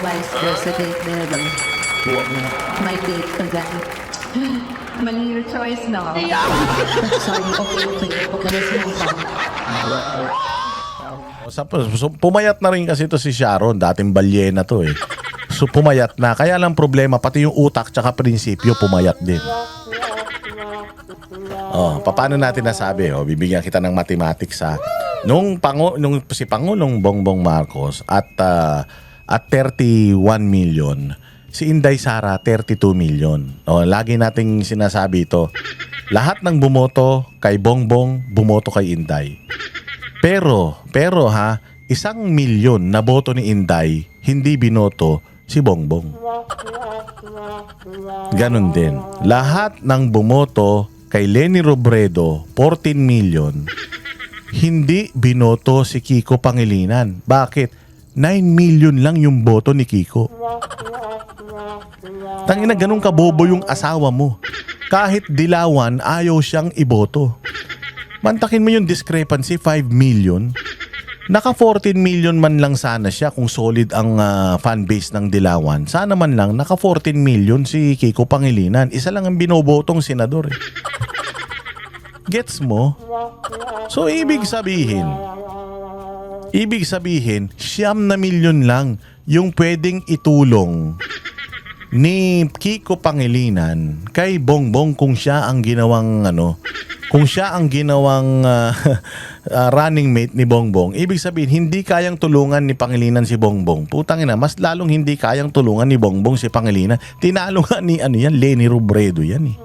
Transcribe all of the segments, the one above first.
Vice President level. My date agad. Mali your choice na. Sorry, okay. Let's move on. So, pumayat na rin kasi to si Sharon. Dating balyena to eh. So pumayat na. Kaya lang problema, pati yung utak tsaka prinsipyo pumayat din. Paano natin nasabi? Bibigyan kita ng mathematics ha. Nung si Pangulong Bongbong Marcos at 31 million, si Inday Sara 32 million. Lagi nating sinasabi ito. Lahat ng bumoto kay Bongbong, bumoto kay Inday. Pero 1 milyon na boto ni Inday, hindi binoto si Bongbong. Ganon din. Lahat ng bumoto kay Leni Robredo, 14 million, hindi binoto si Kiko Pangilinan. Bakit? 9 million lang yung boto ni Kiko. Tangina, ganun kabobo yung asawa mo. Kahit dilawan, ayaw siyang iboto. Mantakin mo yung discrepancy, 5 million. Naka 14 million man lang sana siya kung solid ang fanbase ng Dilawan. Sana man lang naka 14 million si Kiko Pangilinan. Isa lang ang binobotong senador eh. Gets mo? So ibig sabihin 9 na milyon lang yung pwedeng itulong ni Kiko Pangilinan kay Bongbong kung siya ang ginawang running mate ni Bongbong. Ibig sabihin, hindi kayang tulungan ni Pangilinan si Bongbong. Putang ina, mas lalong hindi kayang tulungan ni Bongbong si Pangilinan. Tinalo nga ni Leni Robredo yan eh.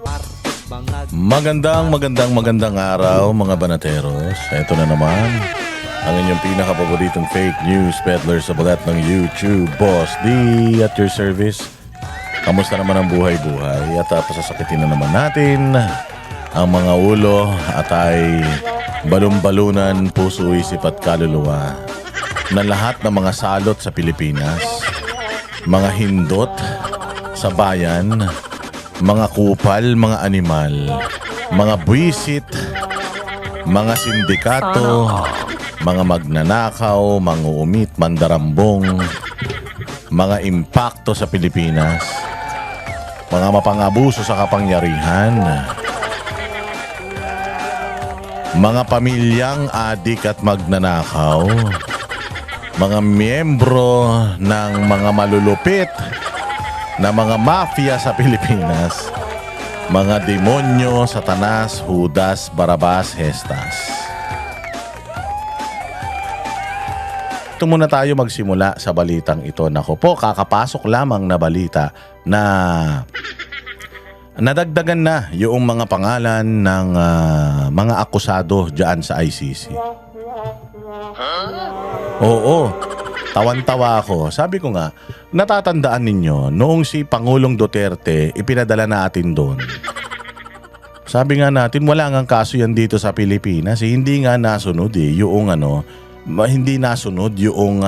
Magandang araw mga banateros. Ito na naman ang inyong pinakapaboritong fake news peddler sa balat ng YouTube. Boss D at your service. Kamusta naman ang buhay-buhay? At pasasakitin na naman natin ang mga ulo at ay balon-balunan, puso, isip at kaluluwa na lahat ng mga salot sa Pilipinas, mga hindot sa bayan, mga kupal, mga animal, mga buwisit, mga sindikato, mga magnanakaw, mga umit, mandarambong, mga impakto sa Pilipinas, mga mapangabuso sa kapangyarihan, mga pamilyang adik at magnanakaw, mga miyembro ng mga malulupit na mga mafia sa Pilipinas, mga demonyo, Satanas, Judas, Barabas, Hestas. Ito muna tayo magsimula sa balitang ito. Nako po, kakapasok lamang na balita na nadagdagan na yung mga pangalan ng mga akusado dyan sa ICC. Oo, tawan-tawa ako. Sabi ko nga, natatandaan ninyo, noong si Pangulong Duterte, ipinadala natin doon. Sabi nga natin, wala ngang kaso yan dito sa Pilipinas. Hindi nga nasunod yung hindi nasunod yung,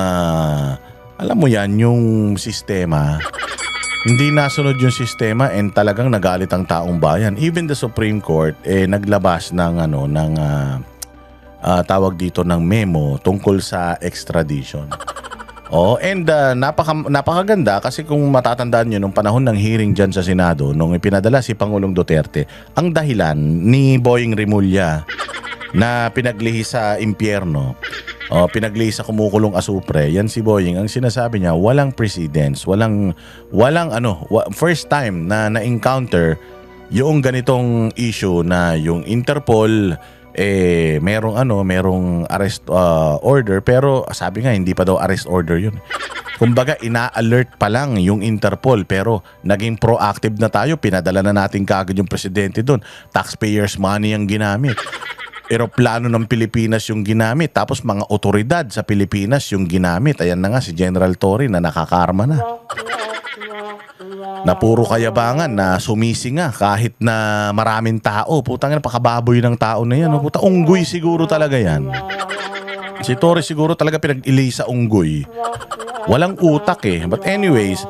alam mo yan, yung sistema. Hindi nasunod yung sistema and talagang nagalit ang taong bayan. Even the Supreme Court naglabas ng tawag dito ng memo tungkol sa extradition. Napakaganda kasi kung matatandaan nyo nung panahon ng hearing dyan sa Senado nung ipinadala si Pangulong Duterte, ang dahilan ni Boying Rimulya na pinaglihi sa impyerno, pinaglihi sa kumukulong asupre, yan si Boying, ang sinasabi niya, walang precedence, walang first time na na-encounter yung ganitong issue na yung Interpol merong arrest order, pero sabi nga hindi pa daw arrest order yun. Kumbaga ina-alert pa lang yung Interpol, pero naging proactive na tayo, pinadala na natin kaagad yung presidente doon. Taxpayers money ang ginamit. Eroplano ng Pilipinas yung ginamit, tapos mga otoridad sa Pilipinas yung ginamit. Ayan na nga si General Torre na nakakarma na. Na puro kayabangan, na sumisi nga kahit na maraming tao. Putang ina, pakababoy ng tao na yan. Unggoy siguro talaga yan. Si Torre siguro talaga pinag-ilay sa unggoy. Walang utak eh. But anyways,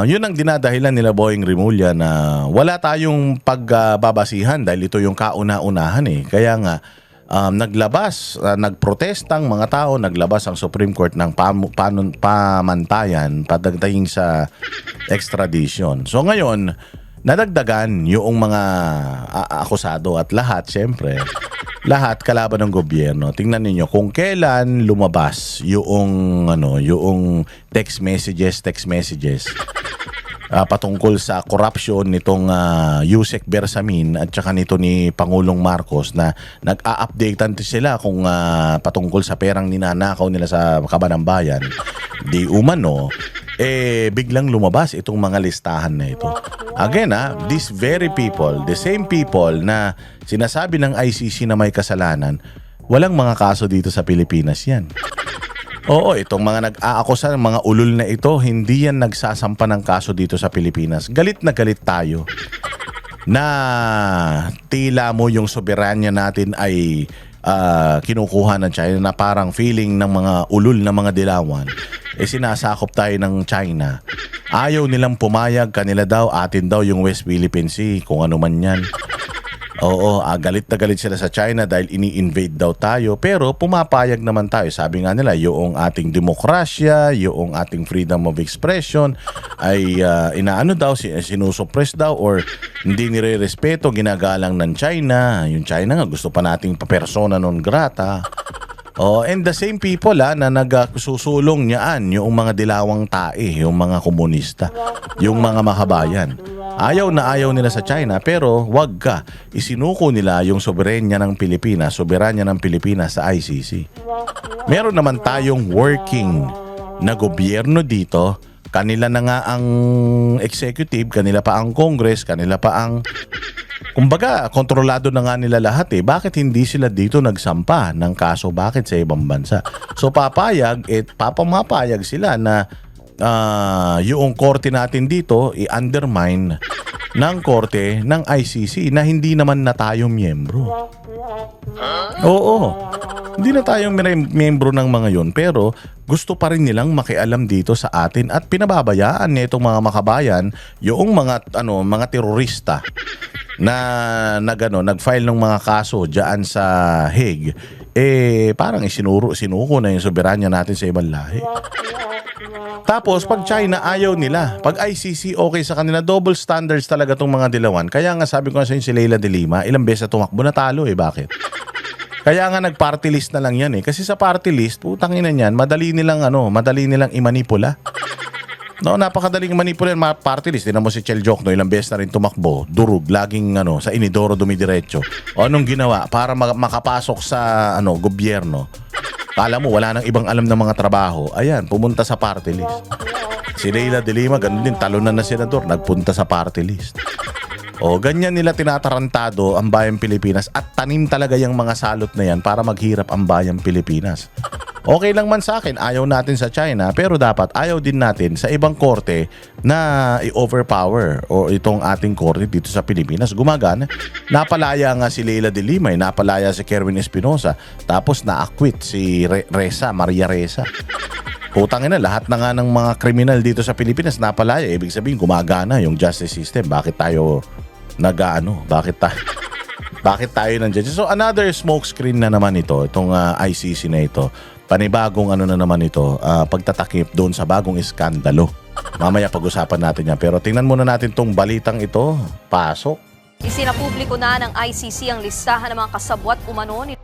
yun ang dinadahilan nila Boying Rimulya na wala tayong pagbabasihan dahil ito yung kauna-unahan eh. Kaya nga, nagprotestang mga tao, naglabas ang Supreme Court ng pamantayan pagdating sa extradition. So ngayon, nadagdagan yung mga akusado at lahat, syempre, lahat kalaban ng gobyerno. Tingnan niyo kung kailan lumabas yung text messages patungkol sa corruption nitong Yusek Bersamin at saka nito ni Pangulong Marcos na nag-a-updatean sila kung patungkol sa perang ninanakaw nila sa kaban ng bayan. Di umano, biglang lumabas itong mga listahan na ito. Again, these very people, the same people na sinasabi ng ICC na may kasalanan, walang mga kaso dito sa Pilipinas yan. Oo, itong mga nag-aakusa ng mga ulol na ito, hindi yan nagsasampa ng kaso dito sa Pilipinas. Galit na galit tayo na tila mo yung soberanya natin ay kinukuha ng China, na parang feeling ng mga ulol na mga dilawan. Sinasakop tayo ng China. Ayaw nilang pumayag, kanila daw, atin daw yung West Philippine Sea, kung ano man yan. Oo, galit na galit sila sa China dahil ini-invade daw tayo, pero pumapayag naman tayo. Sabi nga nila, yung ating demokrasya, yung ating freedom of expression ay inaano daw, sinusuppress daw or hindi nire-respeto, ginagalang ng China. Yung China nga gusto pa nating persona non grata. Oh, and the same people na nagsusulong niyaan yung mga dilawang tae, yung mga komunista, yung mga makabayan. Ayaw na ayaw nila sa China, pero wag ka. Isinuko nila yung soberanya ng Pilipinas sa ICC. Meron naman tayong working na gobyerno dito. Kanila na nga ang executive, kanila pa ang Congress, kanila pa ang... Kumbaga, kontrolado na nga nila lahat eh. Bakit hindi sila dito nagsampa ng kaso? Bakit sa ibang bansa? So papamapayag sila na yung korte natin dito i-undermine ng korte ng ICC na hindi naman na tayo miyembro. Oo. Hindi na tayong miyembro ng mga yon, pero gusto pa rin nilang makialam dito sa atin at pinababayaan nitong mga makabayan yung mga terorista na nag-file ng mga kaso diyan sa Hague. Parang sinuko na yung soberanya natin sa ibang lahi. Tapos pag China ayaw nila, pag ICC okay sa kanila, double standards talaga tong mga dilawan. Kaya nga sabi ko nga sa inyo, si Leila de Lima, ilang beses na tumakbo, natalo bakit? Kaya nga nag-party list na lang yan kasi sa party list, putang ina niyan, madali nilang imanipula. No, napakadaling manipula yung party list. Tingnan mo si Chel Jokno, ilang beses na rin tumakbo, durug, laging sa inidoro dumidiretso. O anong ginawa para makapasok sa gobyerno? Kala mo wala nang ibang alam ng mga trabaho. Ayan, pumunta sa party list. Si Leila de Lima, ganun din, talunan na senador, nagpunta sa party list. O ganyan nila tinatarantado ang bayang Pilipinas at tanim talaga yung mga salot na yan para maghirap ang bayang Pilipinas. Okay lang man sa akin, ayaw natin sa China, pero dapat ayaw din natin sa ibang korte na i-overpower o itong ating korte dito sa Pilipinas. Gumagana. Napalaya nga si Leila de Lima, napalaya si Kerwin Espinosa, tapos na-acquit si Maria Ressa. Putangin na, lahat na nga ng mga kriminal dito sa Pilipinas napalaya. Ibig sabihin, gumagana yung justice system. Bakit tayo bakit tayo nandiyan? So another smokescreen na naman ito, itong ICC na ito. Panibagong na naman ito, pagtatakip doon sa bagong iskandalo. Mamaya pag-usapan natin yan. Pero tingnan muna natin tong balitang ito. Pasok. Isinapubliko na ng ICC ang listahan ng mga kasabwat umano ni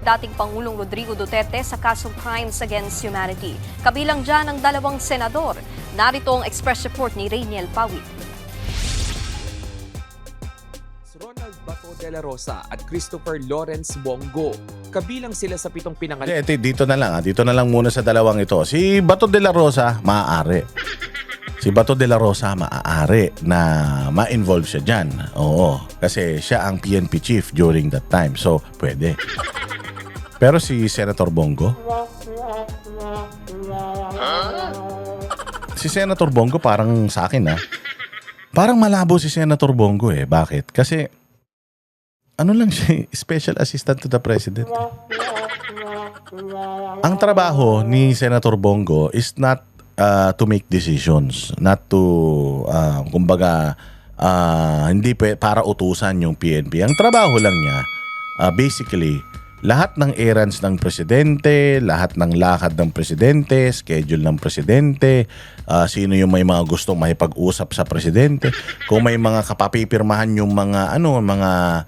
dating Pangulong Rodrigo Duterte sa kasong Crimes Against Humanity. Kabilang dyan ang 2 senador. Narito ang express report ni Rainiel Pawit. Ronald Bato de la Rosa at Christopher Lawrence Bongo. Kabilang sila sa 7 pinangalan. Dito na lang muna sa dalawang ito. Si Bato de la Rosa, maaari. Si Bato de la Rosa, maaari na ma-involve siya dyan. Oo, kasi siya ang PNP chief during that time. So, pwede. Pero si Senator Bongo? Si Senator Bongo parang sa akin parang malabo si Senator Bongo Bakit? Kasi lang siya, special assistant to the president. Ang trabaho ni Senator Bongo is not to make decisions, not to hindi para utusan yung PNP. Ang trabaho lang niya basically, lahat ng errands ng presidente, lahat ng lakad ng presidente, schedule ng presidente, sino yung may mga gustong makipag-usap sa presidente, kung may mga kapapipirmahan yung mga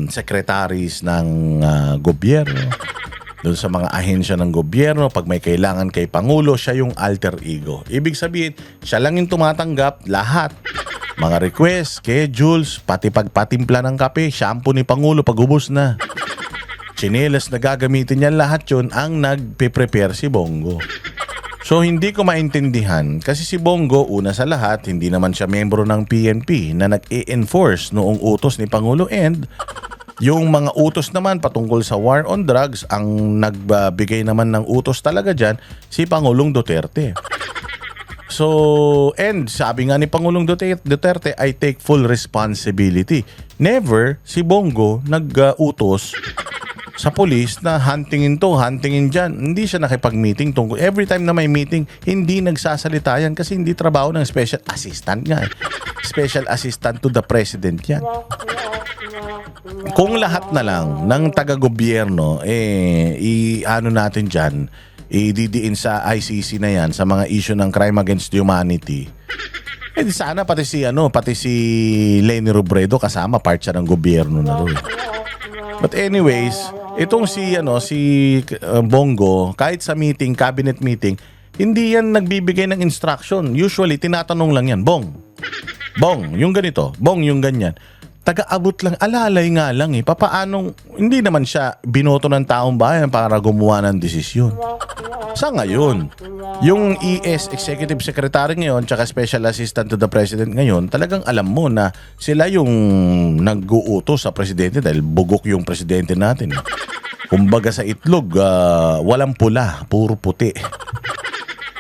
secretaries ng gobyerno, doon sa mga ahensya ng gobyerno, pag may kailangan kay Pangulo, siya yung alter ego. Ibig sabihin, siya lang yung tumatanggap lahat. Mga request, schedules, pati pagpatimpla ng kape, shampoo ni Pangulo pag ubos na. Tsinelas na gagamitin niya, lahat yun ang nagpe-prepare si Bongo. So hindi ko maintindihan kasi si Bongo, una sa lahat, hindi naman siya membro ng PNP na nag-e-enforce noong utos ni Pangulo, and yung mga utos naman patungkol sa war on drugs, ang nagbigay naman ng utos talaga dyan, si Pangulong Duterte. So, and sabi nga ni Pangulong Duterte, I take full responsibility. Never si Bongo nag-utos sa police na huntingin to, huntingin dyan. Hindi siya nakipag-meeting tungkol. Every time na may meeting, hindi nagsasalita yan kasi hindi trabaho ng special assistant nga. Special assistant to the president yan. Kung lahat na lang ng taga-gobyerno, ano natin dyan, ididiin sa ICC na yan, sa mga issue ng crime against humanity, di sana pati si Leni Robredo kasama, part siya ng gobyerno na rin. But anyways, itong si Bongo, kahit sa meeting, cabinet meeting, hindi yan nagbibigay ng instruction. Usually, tinatanong lang yan, Bong, yung ganito, Bong, yung ganyan. Taga-abot lang, alalay nga lang papaanong, hindi naman siya binoto ng taong bayan para gumawa ng desisyon. Sa ngayon, yung ES, Executive Secretary ngayon, tsaka Special Assistant to the President ngayon, talagang alam mo na sila yung nag-uutos sa presidente dahil bugok yung presidente natin. Kumbaga sa itlog, walang pula, puro puti.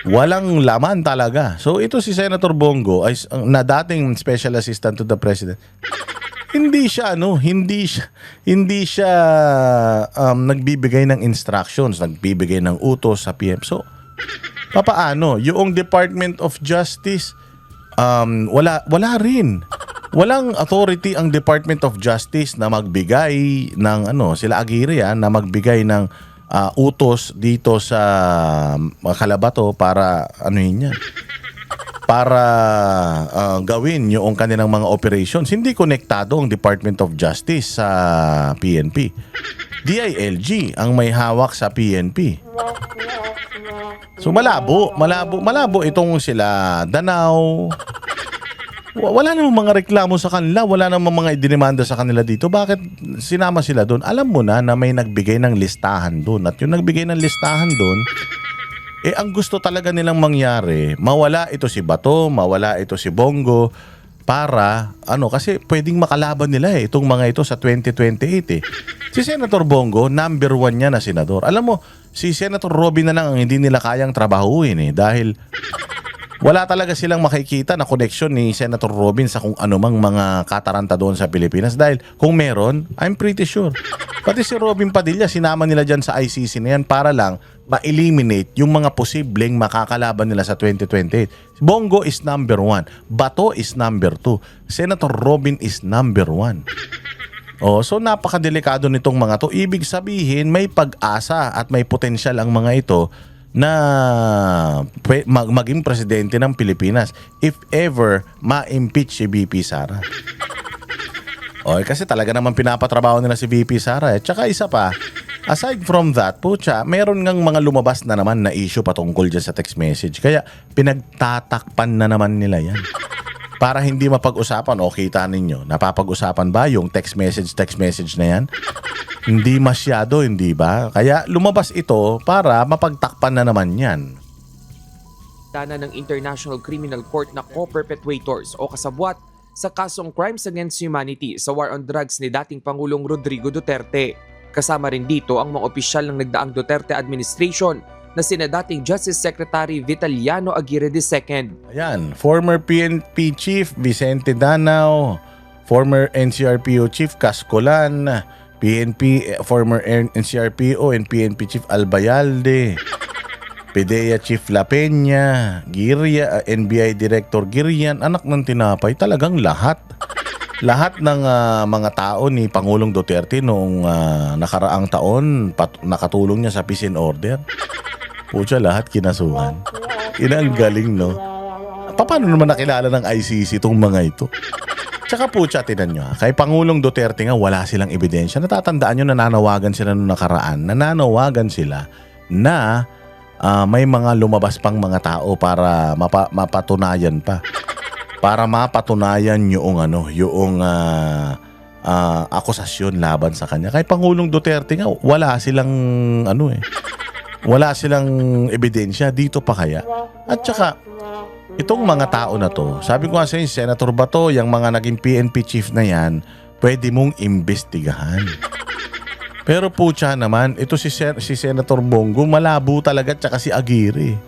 Walang laman talaga. So ito si Senator Bongo, na dating Special Assistant to the President, hindi siya nagbibigay ng instructions, nagbibigay ng utos sa PM. So, papaano? Yung Department of Justice, wala rin. Walang authority ang Department of Justice na magbigay ng sila Aguirre na magbigay ng utos dito sa Calabato para yan. Para gawin yung kanilang mga operations. Hindi konektado ang Department of Justice sa PNP. DILG ang may hawak sa PNP. So malabo itong sila Danao. Wala namang mga reklamo sa kanila, wala namang mga idinimanda sa kanila dito. Bakit sinama sila doon? Alam mo na may nagbigay ng listahan doon. At yung nagbigay ng listahan doon, ang gusto talaga nilang mangyari, mawala ito si Bato, mawala ito si Bongo, para, kasi pwedeng makalaban nila itong mga ito sa 2028 Si Senator Bongo, number 1 niya na senador. Alam mo, si Senator Robin na lang ang hindi nila kayang trabahuin dahil wala talaga silang makikita na connection ni Senator Robin sa kung anumang mga kataranta doon sa Pilipinas. Dahil kung meron, I'm pretty sure. Pati si Robin Padilla, sinama nila dyan sa ICC na yan para lang ma-eliminate yung mga posibleng makakalaban nila sa 2028. Bongo is number 1. Bato is number 2. Senator Robin is number 1. So napakadelikado nitong mga to. Ibig sabihin, may pag-asa at may potensyal ang mga ito na maging presidente ng Pilipinas if ever ma-impeach si VP Sara. Kasi talaga naman pinapatrabaho nila si VP Sara. Tsaka isa pa, aside from that, meron ngang mga lumabas na naman na issue patungkol dyan sa text message. Kaya pinagtatakpan na naman nila yan. Para hindi mapag-usapan, kita ninyo, napapag-usapan ba yung text message na yan? Hindi masyado, hindi ba? Kaya lumabas ito para mapagtakpan na naman yan. Dana ng International Criminal Court na co-perpetrators o kasabwat sa kasong Crimes Against Humanity sa War on Drugs ni dating Pangulong Rodrigo Duterte. Kasama rin dito ang mga opisyal ng nagdaang Duterte administration na sina dating Justice Secretary Vitaliano Aguirre II. Ayan, former PNP Chief Vicente Danao, former NCRPO Chief Cascolan, former NCRPO and PNP Chief Albayalde, PDEA Chief La Peña, NBI Director Girian, anak ng tinapay, talagang lahat. Lahat ng mga tao ni Pangulong Duterte noong nakaraang taon, nakatulong niya sa peace and order. Pucha, lahat kinasuhan. Ang galing, no? Paano naman nakilala ng ICC itong mga ito? Tsaka pucha, tinan nyo, kay Pangulong Duterte nga wala silang ebidensya. Natatandaan nyo, nananawagan sila noong nakaraan. Nananawagan sila na may mga lumabas pang mga tao para mapatunayan pa. Para mapatunayan yung akusasyon laban sa kanya. Kay Pangulong Duterte nga wala silang wala silang ebidensya dito pa kaya. At saka itong mga tao na to, sabi ko nga sa inyo, Senator Bato, yung mga naging PNP chief na yan, pwede mong imbestigahan. Pero pucha naman, ito si Senator Bongo, malabo talaga, tsaka si Aguirre.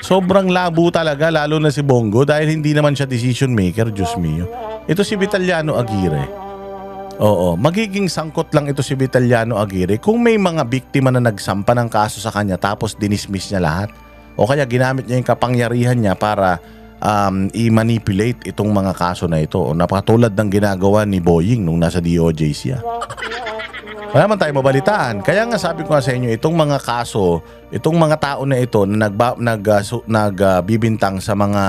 Sobrang labo talaga, lalo na si Bongo, dahil hindi naman siya decision maker, Diyos mio. Ito si Vitaliano Aguirre. Oo, magiging sangkot lang ito si Vitaliano Aguirre kung may mga biktima na nagsampa ng kaso sa kanya tapos dinismiss niya lahat. O kaya ginamit niya yung kapangyarihan niya para i-manipulate itong mga kaso na ito. O napakatulad ng ginagawa ni Boying nung nasa DOJ siya. Wala man tayo mabalitaan. Kaya nga sabi ko nga sa inyo, itong mga kaso, itong mga tao na ito na nagbibintang sa mga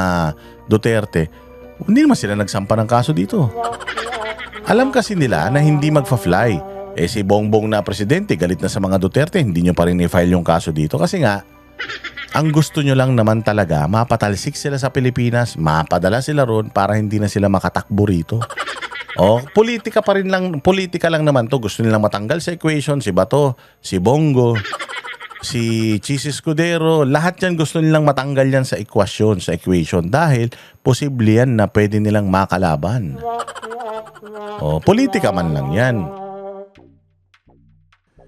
Duterte, hindi naman sila nagsampa ng kaso dito. Alam kasi nila na hindi magfa-fly. Si Bongbong na presidente, galit na sa mga Duterte, hindi nyo pa rin i-file yung kaso dito. Kasi nga, ang gusto nyo lang naman talaga, mapatalsik sila sa Pilipinas, mapadala sila ron para hindi na sila makatakbo rito. Politika lang naman to. Gusto nilang matanggal sa equation si Bato, si Bongo, si Chis Escudero, lahat yan gusto nilang matanggal yan sa equation dahil posible yan na pwede nilang makalaban. Politika man lang yan.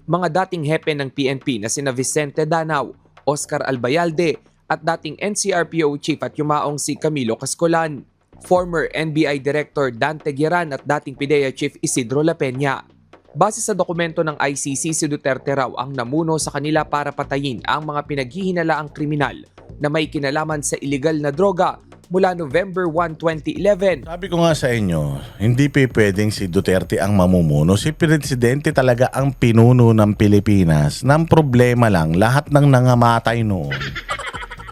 Mga dating hepe ng PNP na sina Vicente Danao, Oscar Albayalde at dating NCRPO Chief at yumaong si Camilo Cascolan, former NBI Director Dante Gueran at dating PIDEA Chief Isidro La Peña. Base sa dokumento ng ICC, si Duterte raw ang namuno sa kanila para patayin ang mga pinaghihinalaang kriminal na may kinalaman sa illegal na droga mula November 1, 2011. Sabi ko nga sa inyo, hindi pwedeng si Duterte ang mamumuno. Si Presidente talaga ang pinuno ng Pilipinas. Nang problema lang, lahat ng nangamatay noon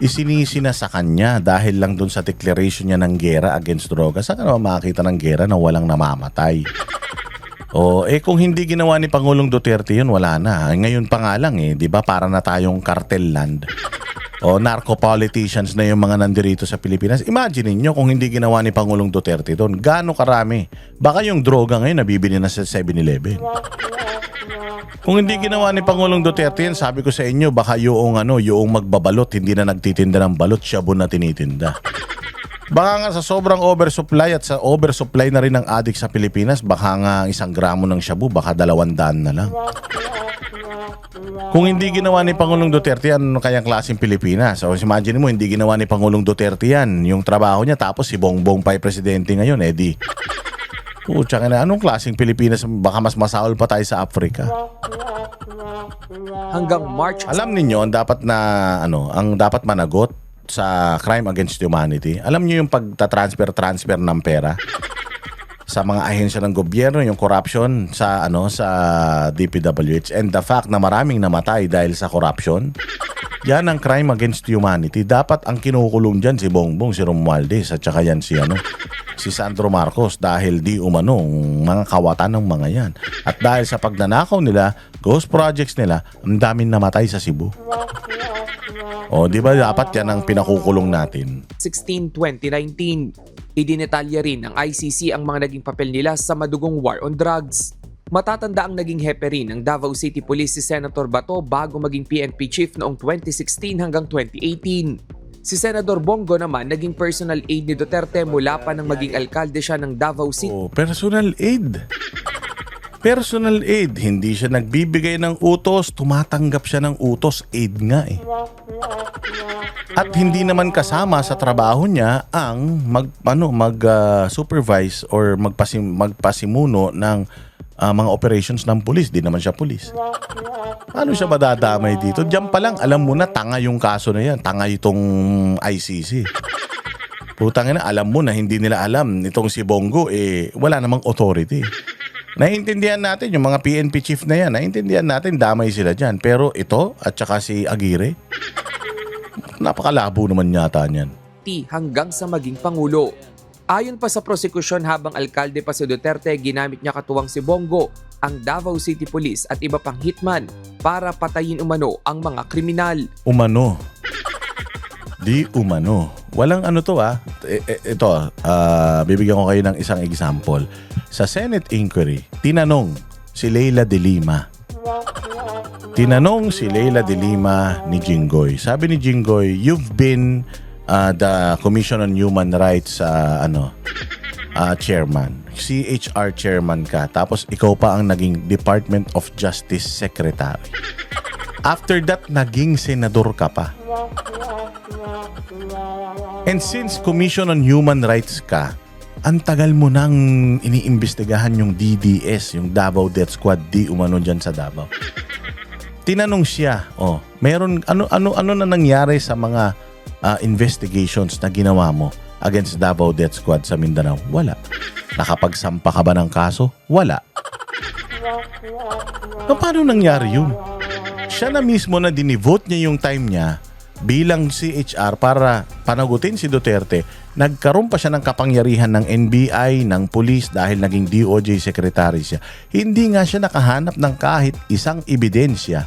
isinisi na sa kanya dahil lang dun sa declaration niya ng gera against droga. Saan ka naman makakita ng gera na walang namamatay? Kung hindi ginawa ni Pangulong Duterte yun, wala na. Ngayon pa nga lang di ba, para na tayong cartel land. Narco-politicians na yung mga nandirito sa Pilipinas. Imagine niyo kung hindi ginawa ni Pangulong Duterte doon, gaano karami. Baka yung droga ngayon nabibili na sa 7-Eleven. Kung hindi ginawa ni Pangulong Duterte yan, sabi ko sa inyo, baka yung magbabalot, hindi na nagtitinda ng balot, shabu na tinitinda. Baka nga sa sobrang oversupply at sa oversupply na rin ng addict sa Pilipinas, baka nga 1 gramo ng shabu, baka 200 na lang. Kung hindi ginawa ni Pangulong Duterte yan, ano kayang klaseng Pilipinas? Imagine mo, hindi ginawa ni Pangulong Duterte yan, yung trabaho niya, tapos si Bongbong pa yung presidente ngayon, di. Tsaka na, anong klaseng Pilipinas? Baka mas masaol pa tayo sa Africa. Hanggang March. Alam niyo ang dapat managot sa crime against humanity. Alam niyo yung pagta-transfer ng pera sa mga ahensya ng gobyerno, yung corruption sa DPWH, and the fact na maraming namatay dahil sa corruption. Yan ang crime against humanity. Dapat ang kinukulong diyan si Bongbong, si Romualdez, at saka yan si Sandro Marcos dahil di umanong mga kawatan ng mga yan. At dahil sa pagnanakaw nila, ghost projects nila, ang daming namatay sa Cebu. Di ba dapat yan ang pinakukulong natin? 16-2019, idinetalya rin ng ICC ang mga naging papel nila sa madugong war on drugs. Matatanda ang naging hepe rin ng Davao City Police si Senator Bato bago maging PNP chief noong 2016 hanggang 2018. Si Senador Bongo naman naging personal aide ni Duterte mula pa nang maging alkalde siya ng Davao City. Personal aide. Personal aide, hindi siya nagbibigay ng utos, tumatanggap siya ng utos, aide nga At hindi naman kasama sa trabaho niya ang mag-supervise or magpasimuno ng mga operations ng pulis. Di naman siya pulis. Paano siya madadamay dito? Diyan pa lang, alam mo na, tanga yung kaso na yan. Tanga itong ICC. Putang ina, alam mo na hindi nila alam itong si Bongo wala namang authority. Naiintindihan natin yung mga PNP chief na yan. Naiintindihan natin damay sila dyan. Pero ito at saka si Aguirre, napakalabo naman yata niyan. Hanggang sa maging Pangulo. Ayon pa sa prosekusyon, habang alkalde pa si Duterte, ginamit niya katuwang si Bongo, ang Davao City Police at iba pang hitman para patayin umano ang mga kriminal. Umano. Di umano. Walang ano to ito bibigyan ko kayo ng isang example. Sa Senate inquiry, tinanong si Leila de Lima. Tinanong si Leila de Lima ni Jinggoy. Sabi ni Jinggoy, you've been the Commission on Human Rights chairman. CHR chairman ka. Tapos ikaw pa ang naging Department of Justice Secretary. After that, naging senador ka pa. And since Commission on Human Rights ka, ang tagal mo nang iniimbestigahan yung DDS, yung Davao Death Squad, di umano dyan sa Davao. Tinanong siya, meron ano na nangyari sa mga investigations na ginawa mo against Davao Death Squad sa Mindanao? Wala. Nakapagsampa ka ba ng kaso? Wala. Paano nangyari yun? Siya na mismo na dinivote niya yung time niya bilang CHR para panagutin si Duterte. Nagkaroon pa siya ng kapangyarihan ng NBI, ng pulis dahil naging DOJ secretary siya. Hindi nga siya nakahanap ng kahit isang ebidensya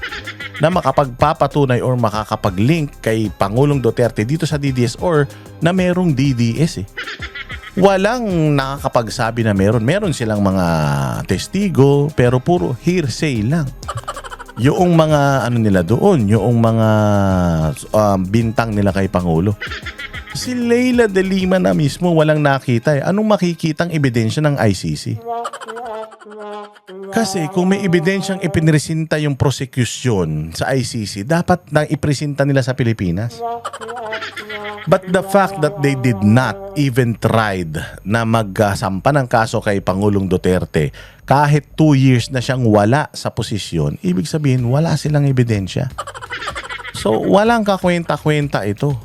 na makapagpapatunay or makakapag-link kay Pangulong Duterte dito sa DDS or na merong DDS Walang nakakapagsabi na meron. Meron silang mga testigo pero puro hearsay lang. Yung mga nila doon, yung mga bintang nila kay Pangulo. Si Leila de Lima na mismo walang nakita Anong makikitang ebidensya ng ICC? Kasi kung may ebidensyang ipinresenta yung prosecution sa ICC, dapat nang ipresenta nila sa Pilipinas. But the fact that they did not even tried na magsampa ng kaso kay Pangulong Duterte kahit 2 years na siyang wala sa posisyon, ibig sabihin wala silang ebidensya. So walang kakwenta-kwenta ito.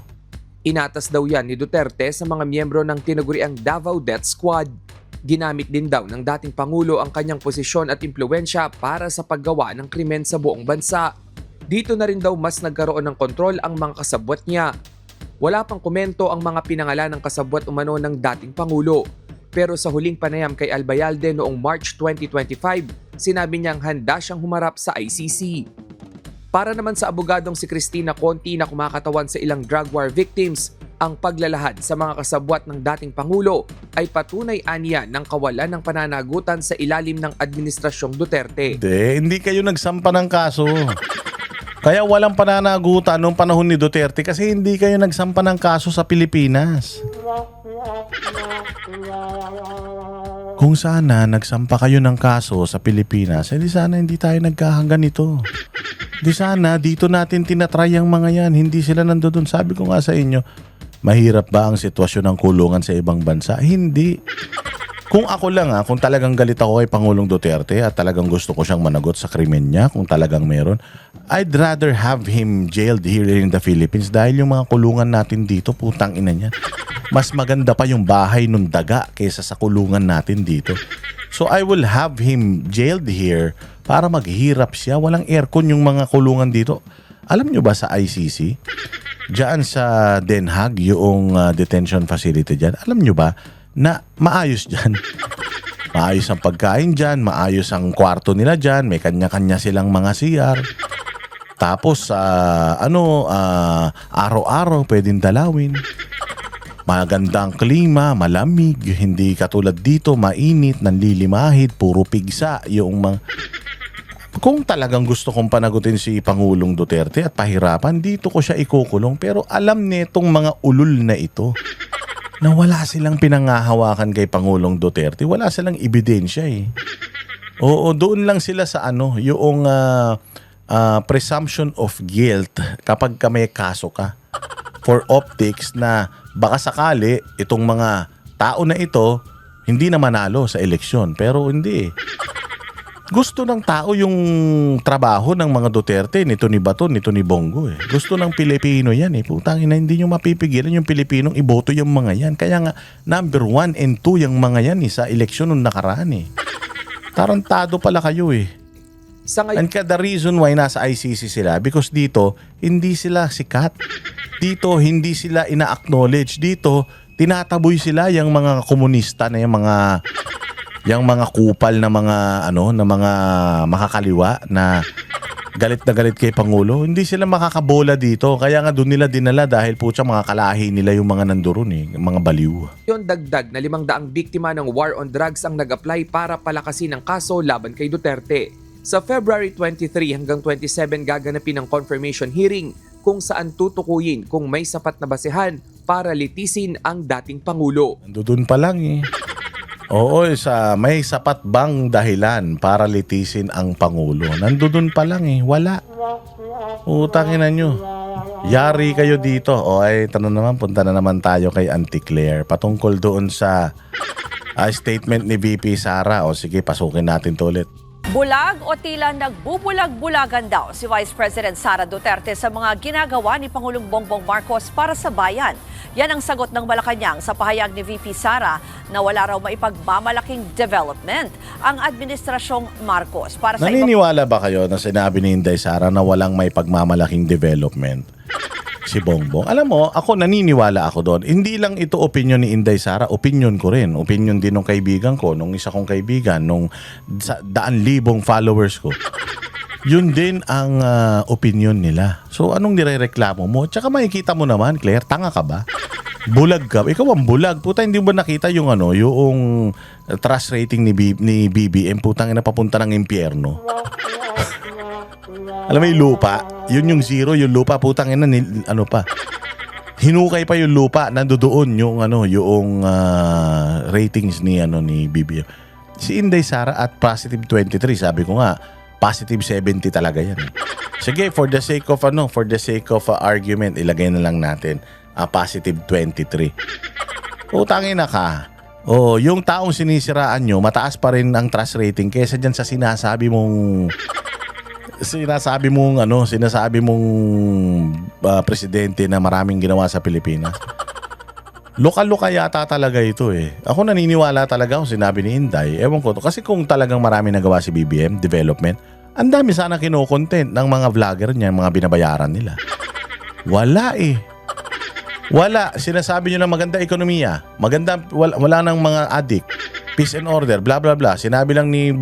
Inatas daw yan ni Duterte sa mga miyembro ng tinaguriang Davao Death Squad. Ginamit din daw ng dating Pangulo ang kanyang posisyon at impluwensya para sa paggawa ng krimen sa buong bansa. Dito na rin daw mas nagkaroon ng kontrol ang mga kasabwat niya. Wala pang komento ang mga pinangalan ng kasabwat umano ng dating Pangulo. Pero sa huling panayam kay Albayalde noong March 2025, sinabi niyang handa siyang humarap sa ICC. Para naman sa abogadong si Cristina Conti na kumakatawan sa ilang drug war victims, ang paglalahad sa mga kasabwat ng dating Pangulo ay patunay aniya ng kawalan ng pananagutan sa ilalim ng Administrasyong Duterte. Hindi kayo nagsampa ng kaso. Kaya walang pananagutan noong panahon ni Duterte kasi hindi kayo nagsampa ng kaso sa Pilipinas. Kung sana nagsampa kayo ng kaso sa Pilipinas, di sana hindi tayo nagkahanggan ito. Di sana dito natin tinatry ang mga yan, hindi sila nandoon. Sabi ko nga sa inyo, mahirap ba ang sitwasyon ng kulungan sa ibang bansa? Hindi. Kung ako lang kung talagang galit ako kay Pangulong Duterte at talagang gusto ko siyang managot sa krimen niya, kung talagang meron, I'd rather have him jailed here in the Philippines dahil yung mga kulungan natin dito, putang ina niya. Mas maganda pa yung bahay nung daga kaysa sa kulungan natin dito. So I will have him jailed here para maghirap siya. Walang aircon yung mga kulungan dito. Alam nyo ba sa ICC? Diyan sa Den Haag, yung detention facility dyan. Alam nyo ba na maayos dyan? Maayos ang pagkain dyan, maayos ang kwarto nila dyan, may kanya-kanya silang mga CR. Tapos, araw-araw pwedeng dalawin. Magandang klima, malamig, hindi katulad dito, mainit, nanlilimahid, puro pigsa. Kung talagang gusto kong panagutin si Pangulong Duterte at pahirapan, dito ko siya ikukulong. Pero alam nitong mga ulul na ito na wala silang pinangahawakan kay Pangulong Duterte. Wala silang ebidensya Oo, doon lang sila sa yung presumption of guilt kapag may kaso ka. For optics na baka sakali itong mga tao na ito hindi na manalo sa eleksyon. Pero hindi Gusto ng tao yung trabaho ng mga Duterte, nito ni Bato, nito ni Bongo eh. Gusto ng Pilipino yan eh. Putang ina, hindi nyo mapipigilan yung Pilipinong iboto yung mga yan. Kaya nga, number 1 and 2 yung mga yan eh, sa eleksyon nung nakaraan eh. Tarantado pala kayo eh. Sa ngayon, And the reason why nasa ICC sila, because dito, hindi sila sikat. Dito, hindi sila ina-acknowledge. Dito, tinataboy sila yung mga komunista na yung mga kupal na mga na mga makakaliwa na galit kay Pangulo. Hindi sila makakabola dito. Kaya nga doon nila dinala dahil putya mga kalahi nila yung mga nandoon eh, mga baliw. Yon dagdag na 500 biktima ng war on drugs ang nag-apply para palakasin ang kaso laban kay Duterte. Sa February 23 hanggang 27 gaganapin ang confirmation hearing kung saan tutukuyin kung may sapat na basehan para litisin ang dating Pangulo. Doon pa lang eh. Oo, may sapat bang dahilan para litisin ang Pangulo? Nandoon pa lang eh, wala. Utangin na nyo. Yari kayo dito. O ay, punta na naman tayo kay Auntie Claire. Patungkol doon sa statement ni VP Sara. O sige, pasukin natin to ulit. Bulag o tila nagbubulag-bulagan daw si Vice President Sara Duterte sa mga ginagawa ni Pangulong Bongbong Marcos para sa bayan. Yan ang sagot ng Malacanang sa pahayag ni VP Sara na wala raw maipagmamalaking development ang Administrasyong Marcos. Para sa Naniniwala ba kayo na sinabi ni Inday Sara na walang may pagmamalaking development si Bongbong? Alam mo, ako naniniwala ako doon. Hindi lang ito opinion ni Inday Sara, opinion ko rin. Opinion din ng kaibigan ko, nung isa kong kaibigan, nung 100,000 followers ko. Yun din ang opinion nila. So anong nirereklamo mo? Tsaka makikita mo naman, Claire, tanga ka ba? Bulag ka. Ikaw ang bulag. Puta, hindi mo ba nakita yung yung trust rating ni BBM, putang ina papunta ng impyerno. Alam mo yung lupa, yun yung zero, yung lupa, putang ina, pa. Hinukay pa yung lupa, nandoon yung yung ratings ni BBM. Si Inday Sara at positive 23, sabi ko nga, positive 70 talaga yan. Sige, for the sake of argument, ilagay na lang natin positive 23. Utangin na ka. Yung taong sinisiraan nyo, mataas pa rin ang trust rating kaysa dyan sa sinasabi mong presidente na maraming ginawa sa Pilipinas. Luka-luka yata talaga ito eh. Ako naniniwala talaga kung sinabi ni Inday. Ewan ko to. Kasi kung talagang marami nagawa si BBM, development, ang dami sana kino-content ng mga vlogger niya, mga binabayaran nila. Wala eh. Wala. Sinasabi nyo na maganda ekonomiya. Maganda, wala nang mga addict. Peace and order, blah blah blah. Sinabi lang ni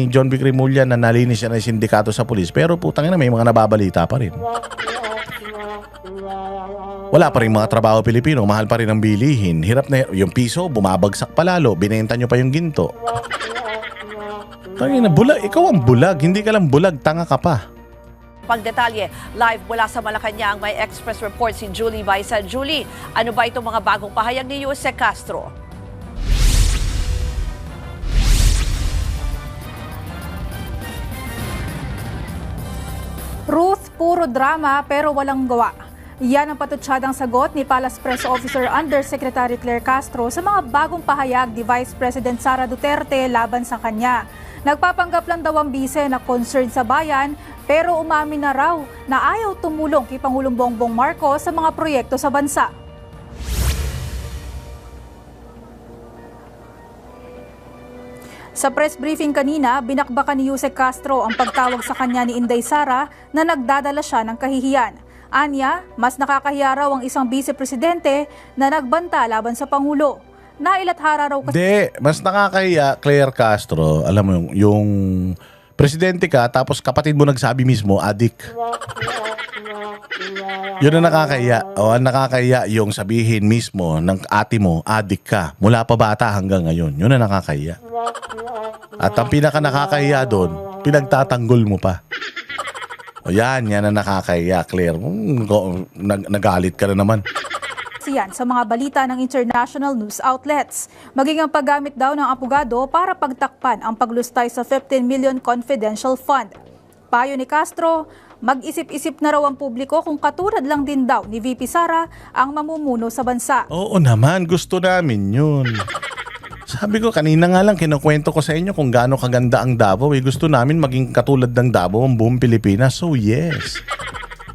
John Vic Rimulya na nalinis siya ng sindikato sa pulis. Pero putang ina, may mga nababalita pa rin. Wala pa rin mga trabaho Pilipino, mahal pa rin ang bilihin. Hirap na yung piso, bumabagsak pa lalo. Binenta nyo pa yung ginto. Tangina, bulag. Ikaw ang bulag. Hindi ka lang bulag, tanga ka pa. pagdetalye, live mula sa Malacanang, may Express report si Julie Baisa. Julie, ano ba itong mga bagong pahayag ni Jose Castro? Ruth, puro drama pero walang gawa. Yan ang patutsyadang sagot ni Palace Press Officer Undersecretary Claire Castro sa mga bagong pahayag ni Vice President Sara Duterte laban sa kanya. Nagpapanggap lang daw ang bise na concerned sa bayan pero umamin na raw na ayaw tumulong kay Pangulong Bongbong Marcos sa mga proyekto sa bansa. Sa press briefing kanina, binakbakan ni Jose Castro ang pagtawag sa kanya ni Inday Sara na nagdadala siya ng kahihiyan. Anya, mas nakakahiya raw ang isang vice-presidente na nagbanta laban sa Pangulo. Nailathara raw kasi... Hindi, mas nakakahiya, Claire Castro, alam mo yung presidente ka tapos kapatid mo nagsabi mismo, adik. Yun ang nakakahiya. O ang nakakahiya yung sabihin mismo ng ate mo, adik ka. Mula pa bata hanggang ngayon. Yun ang nakakahiya. At ang pinaka nakakahiya doon, pinagtatanggol mo pa. O yan ang nakakahiya, Claire. Nagalit ka na naman. Yan sa mga balita ng international news outlets. Maging ang paggamit daw ng abogado para pagtakpan ang paglustay sa 15 million confidential fund. Payo ni Castro, mag-isip-isip na raw ang publiko kung katulad lang din daw ni VP Sara ang mamumuno sa bansa. Oo naman, gusto namin yun. Sabi ko, kanina nga lang kinukwento ko sa inyo kung gaano kaganda ang Davao. Gusto namin maging katulad ng Davao ang buong Pilipinas. So yes.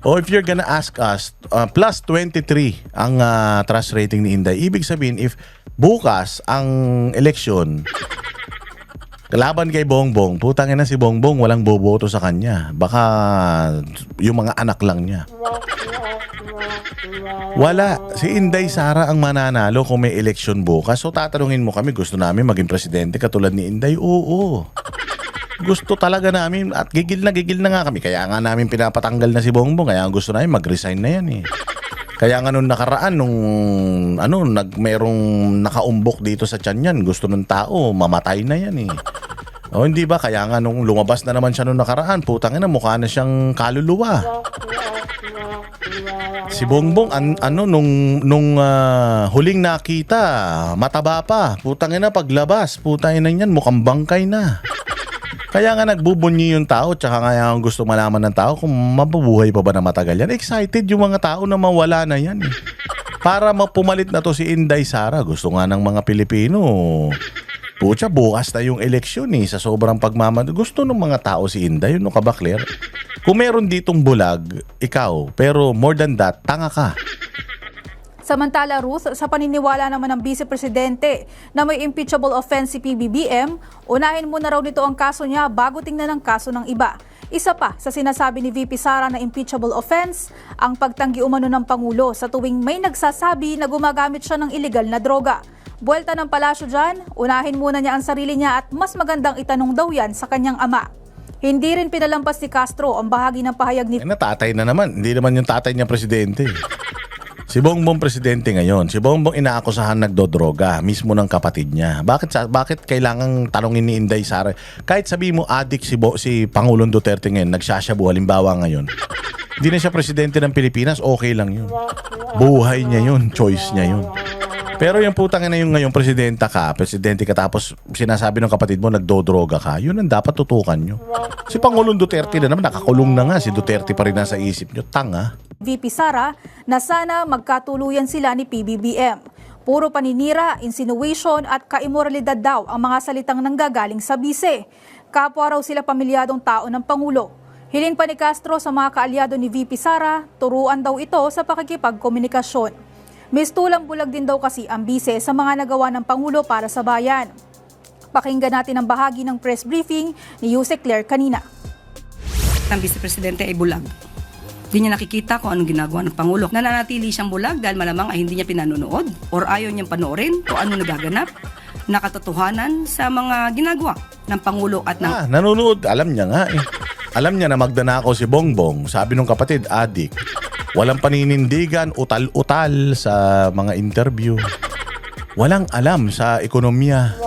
If you're gonna ask us, plus 23 ang trust rating ni Inday. Ibig sabihin, if bukas ang eleksyon, laban kay Bongbong, putang ina si Bongbong, walang boboto sa kanya. Baka yung mga anak lang niya. Wala. Si Inday Sara ang mananalo kung may eleksyon bukas. So tatanungin mo kami, gusto namin maging presidente katulad ni Inday? Oo. Gusto talaga namin at gigil na nga kami. Kaya nga namin pinapatanggal na si Bongbong. Kaya gusto namin mag-resign na yan eh. Kaya nga nung nakaraan, merong nakaumbok dito sa tiyan yan, gusto ng tao, mamatay na yan eh. O hindi ba? Kaya nga nung lumabas na naman siya nung nakaraan, putang ina, mukha na siyang kaluluwa. Si Bongbong, nung huling nakita, mataba pa. Putang ina, paglabas, putang ina yan, mukhang bangkay na. Kaya nga nagbubunyi yung tao, tsaka nga gusto malaman ng tao kung mabubuhay pa ba na matagal yan. Excited yung mga tao na mawala na yan eh. Para pumalit na to si Inday Sara. Gusto nga ng mga Pilipino. Pucha, bukas na yung eleksyon eh. Sa sobrang gusto ng mga tao si Inday. Yun ka ba, Claire? Kung meron ditong bulag, ikaw. Pero more than that, tanga ka. Samantala, Ruth, sa paniniwala naman ng Vice Presidente na may impeachable offense si PBBM, unahin muna raw nito ang kaso niya bago tingnan ang kaso ng iba. Isa pa sa sinasabi ni VP Sara na impeachable offense, ang pagtanggi umano ng Pangulo sa tuwing may nagsasabi na gumagamit siya ng illegal na droga. Buwelta ng palasyo dyan, unahin muna niya ang sarili niya at mas magandang itanong daw yan sa kanyang ama. Hindi rin pinalampas ni Castro ang bahagi ng pahayag ni... Tatay na naman. Hindi naman yung tatay niya presidente. Si Bongbong presidente ngayon. Si Bongbong inaakusahan nagdodroga mismo ng kapatid niya. Bakit kailangang tanungin ni Inday Sara? Kahit sabi mo adik si Pangulong Duterte ngayon, nagsasyabu halimbawa ngayon. Hindi na siya presidente ng Pilipinas, okay lang yun. Buhay niya yun, choice niya yun. Pero yung putang ina yung ngayon presidente ka tapos sinasabi ng kapatid mo nagdodroga ka, yun ang dapat tutukan nyo. Si Pangulong Duterte na naman, nakakulong na nga, si Duterte pa rin nasa isip nyo, tanga. VP Sara na sana magkatuluyan sila ni PBBM. Puro paninira, insinuation at kaimoralidad daw ang mga salitang nanggagaling sa bise. Kapwa raw sila pamilyadong tao ng Pangulo. Hiling pa ni Castro sa mga kaalyado ni VP Sara, turuan daw ito sa pakikipagkomunikasyon. Mistulang bulag din daw kasi ang bise sa mga nagawa ng Pangulo para sa bayan. Pakinggan natin ang bahagi ng press briefing ni Yusek Claire kanina. Ang Vice Presidente ay bulag. Hindi niya nakikita kung anong ginagawa ng Pangulo. Nananatili siyang bulag dahil malamang ay hindi niya pinanonood or ayaw niyang panoorin kung ano nagaganap na katotohanan sa mga ginagawa ng Pangulo at ng... Nanonood. Alam niya nga eh. Alam niya na magdanakaw si Bongbong. Sabi nung kapatid, adik. Walang paninindigan, utal-utal sa mga interview. Walang alam sa ekonomiya.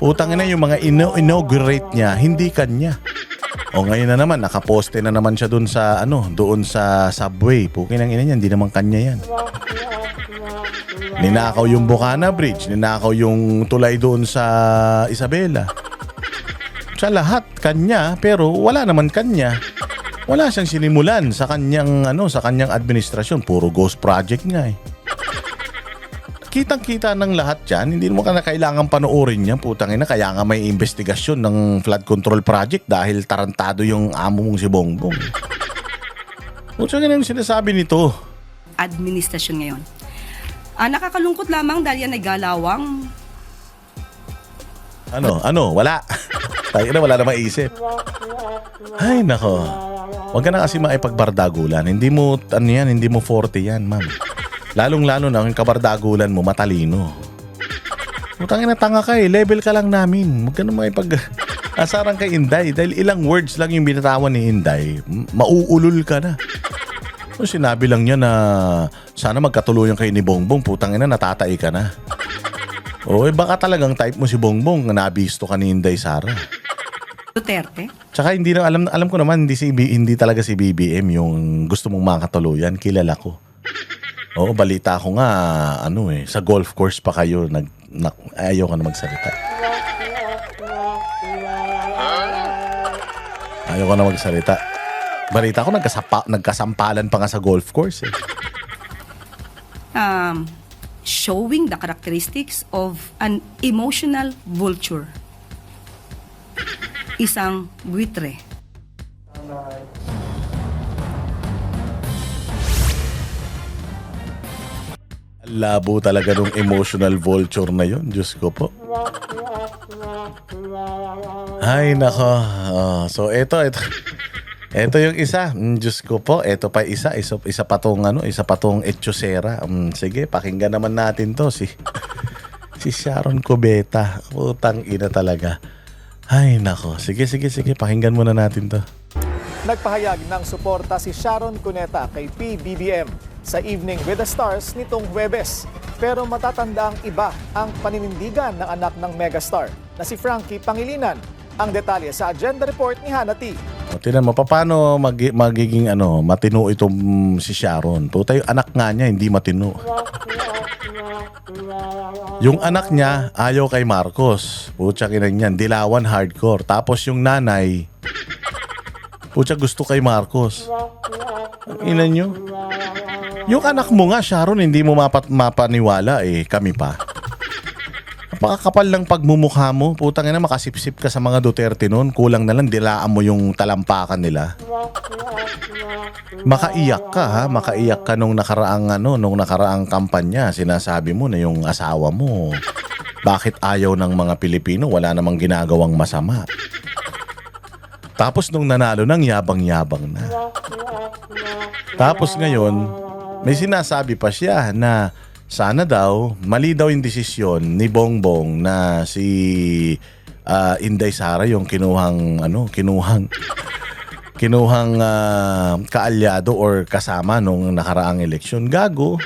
Utang na yung mga inaugurate niya, hindi kanya. O ngayon na naman, nakaposte na naman siya doon sa subway. Pukin ang ina niya, hindi naman kanya yan. Ninakaw yung Bukana Bridge, ninakaw yung tulay doon sa Isabela. Sa lahat kanya, pero wala naman kanya. Wala siyang sinimulan sa kanyang administrasyon, puro ghost project nga eh. Kitang-kita ng lahat yan, hindi mo ka na kailangan panoorin yan, putang ina, kaya nga may investigasyon ng flood control project dahil tarantado yung amo mong si Bongbong. Putang ina yung sinasabi nito. Administrasyon ngayon. Nakakalungkot lamang dahil yan ay galawang... Wala. Tayo na, wala na maisip. Ay, nako. Huwag ka na kasi maipagbardagulan. Hindi mo 40 yan, ma'am. Lalong-lalo na yung kabardagulan mo, matalino. Utangin na tanga ka eh. Level ka lang namin. Huwag ka na asaran kay Inday. Dahil ilang words lang yung binatawan ni Inday, mauulol ka na. So, sinabi lang niya na sana magkatuluyan kayo ni Bongbong. Putangin na, natatay ka na. Baka talagang type mo si Bongbong na nabisto ka ni Inday Sara. Duterte? Tsaka hindi na alam ko naman hindi talaga si BBM yung gusto mong makatuluyan, kilala ko. Balita ko nga sa golf course pa kayo ayaw ka na magsalita. Ayaw ka na magsalita. Balita ko nagkasampalan pa nga sa golf course eh. showing the characteristics of an emotional vulture. Isang buitre. Labo talaga nung emotional vulture na yun. Diyos ko po. Ay, nako. So, ito. Ito yung isa. Diyos ko po. Ito pa isa. Isa pa tong etchosera. Sige, pakinggan naman natin to. Si Sharon Cubeta. Putang ina talaga. Ay, nako. Sige. Pakinggan muna natin to. Nagpahayag ng suporta si Sharon Cuneta kay PBBM sa Evening with the Stars nitong Huwebes. Pero matatanda ang iba ang paninindigan ng anak ng megastar na si Frankie Pangilinan. Ang detalye sa agenda report ni Hannah T. Tingnan mo, paano magiging matino itong si Sharon? Puta, yung anak nga niya, hindi matino. Yung anak niya, ayaw kay Marcos. Pucha, kinan niyan, dilawan hardcore. Tapos yung nanay, pucha, gusto kay Marcos. Ina nyo. Yung anak mo nga, Sharon, hindi mo mapaniwala kami pa. Napakakapal ng pagmumukha mo. Putang ina, makasipsip ka sa mga Duterte noon. Kulang na lang, dilaan mo yung talampakan nila. Makaiyak ka ha. Makaiyak ka nung nakaraang kampanya. Sinasabi mo na yung asawa mo, bakit ayaw ng mga Pilipino? Wala namang ginagawang masama. Tapos nung nanalo ng yabang-yabang na. Tapos ngayon, may sinasabi pa siya na sana daw, mali daw yung desisyon ni Bongbong na si Inday Sara yung kinuhang kaalyado or kasama nung nakaraang eleksyon. Gago.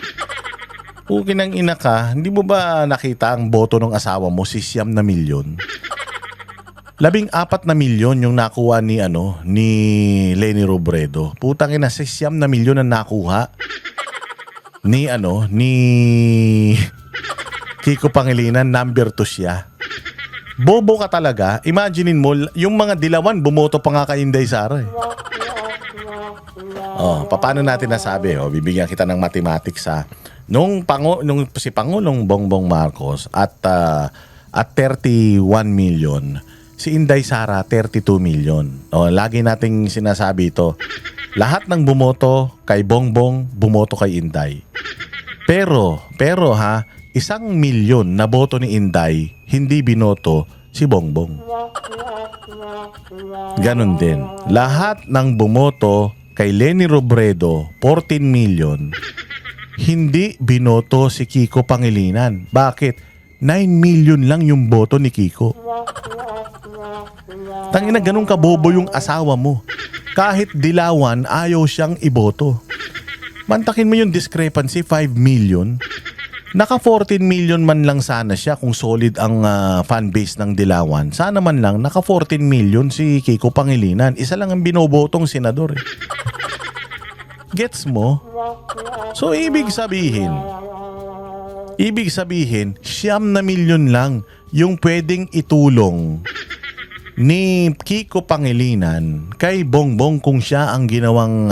Pukin ng ina ka, hindi mo ba nakita ang boto ng asawa mo, 6 na milyon? 14 na milyon yung nakuha ni Leni Robredo. Putang ina, 6 na milyon ang nakuha ni Kiko Pangilinan, number 2 siya. Bobo ka talaga. Imaginein mo, yung mga dilawan bumoto pa nga kay Inday Sara. Paano natin nasabi? Bibigyan kita ng mathematics ha. Nung si Pangulong Bongbong Marcos at 31 million, si Inday Sara 32 million. Lagi nating sinasabi ito. Lahat ng bumoto kay Bongbong, bumoto kay Inday. Pero 1 milyon na boto ni Inday, hindi binoto si Bongbong. Ganon din. Lahat ng bumoto kay Leni Robredo, 14 million, hindi binoto si Kiko Pangilinan. Bakit? 9 million lang yung boto ni Kiko. Tangina, ganun kabobo yung asawa mo. Kahit dilawan, ayaw siyang iboto. Mantakin mo yung discrepancy, 5 million. Naka 14 million man lang sana siya kung solid ang fanbase ng dilawan. Sana man lang naka 14 million si Kiko Pangilinan. Isa lang ang binobotong senador. Gets mo? So ibig sabihin, 9 na milyon lang yung pwedeng itulong ni Kiko Pangilinan kay Bongbong kung siya ang ginawang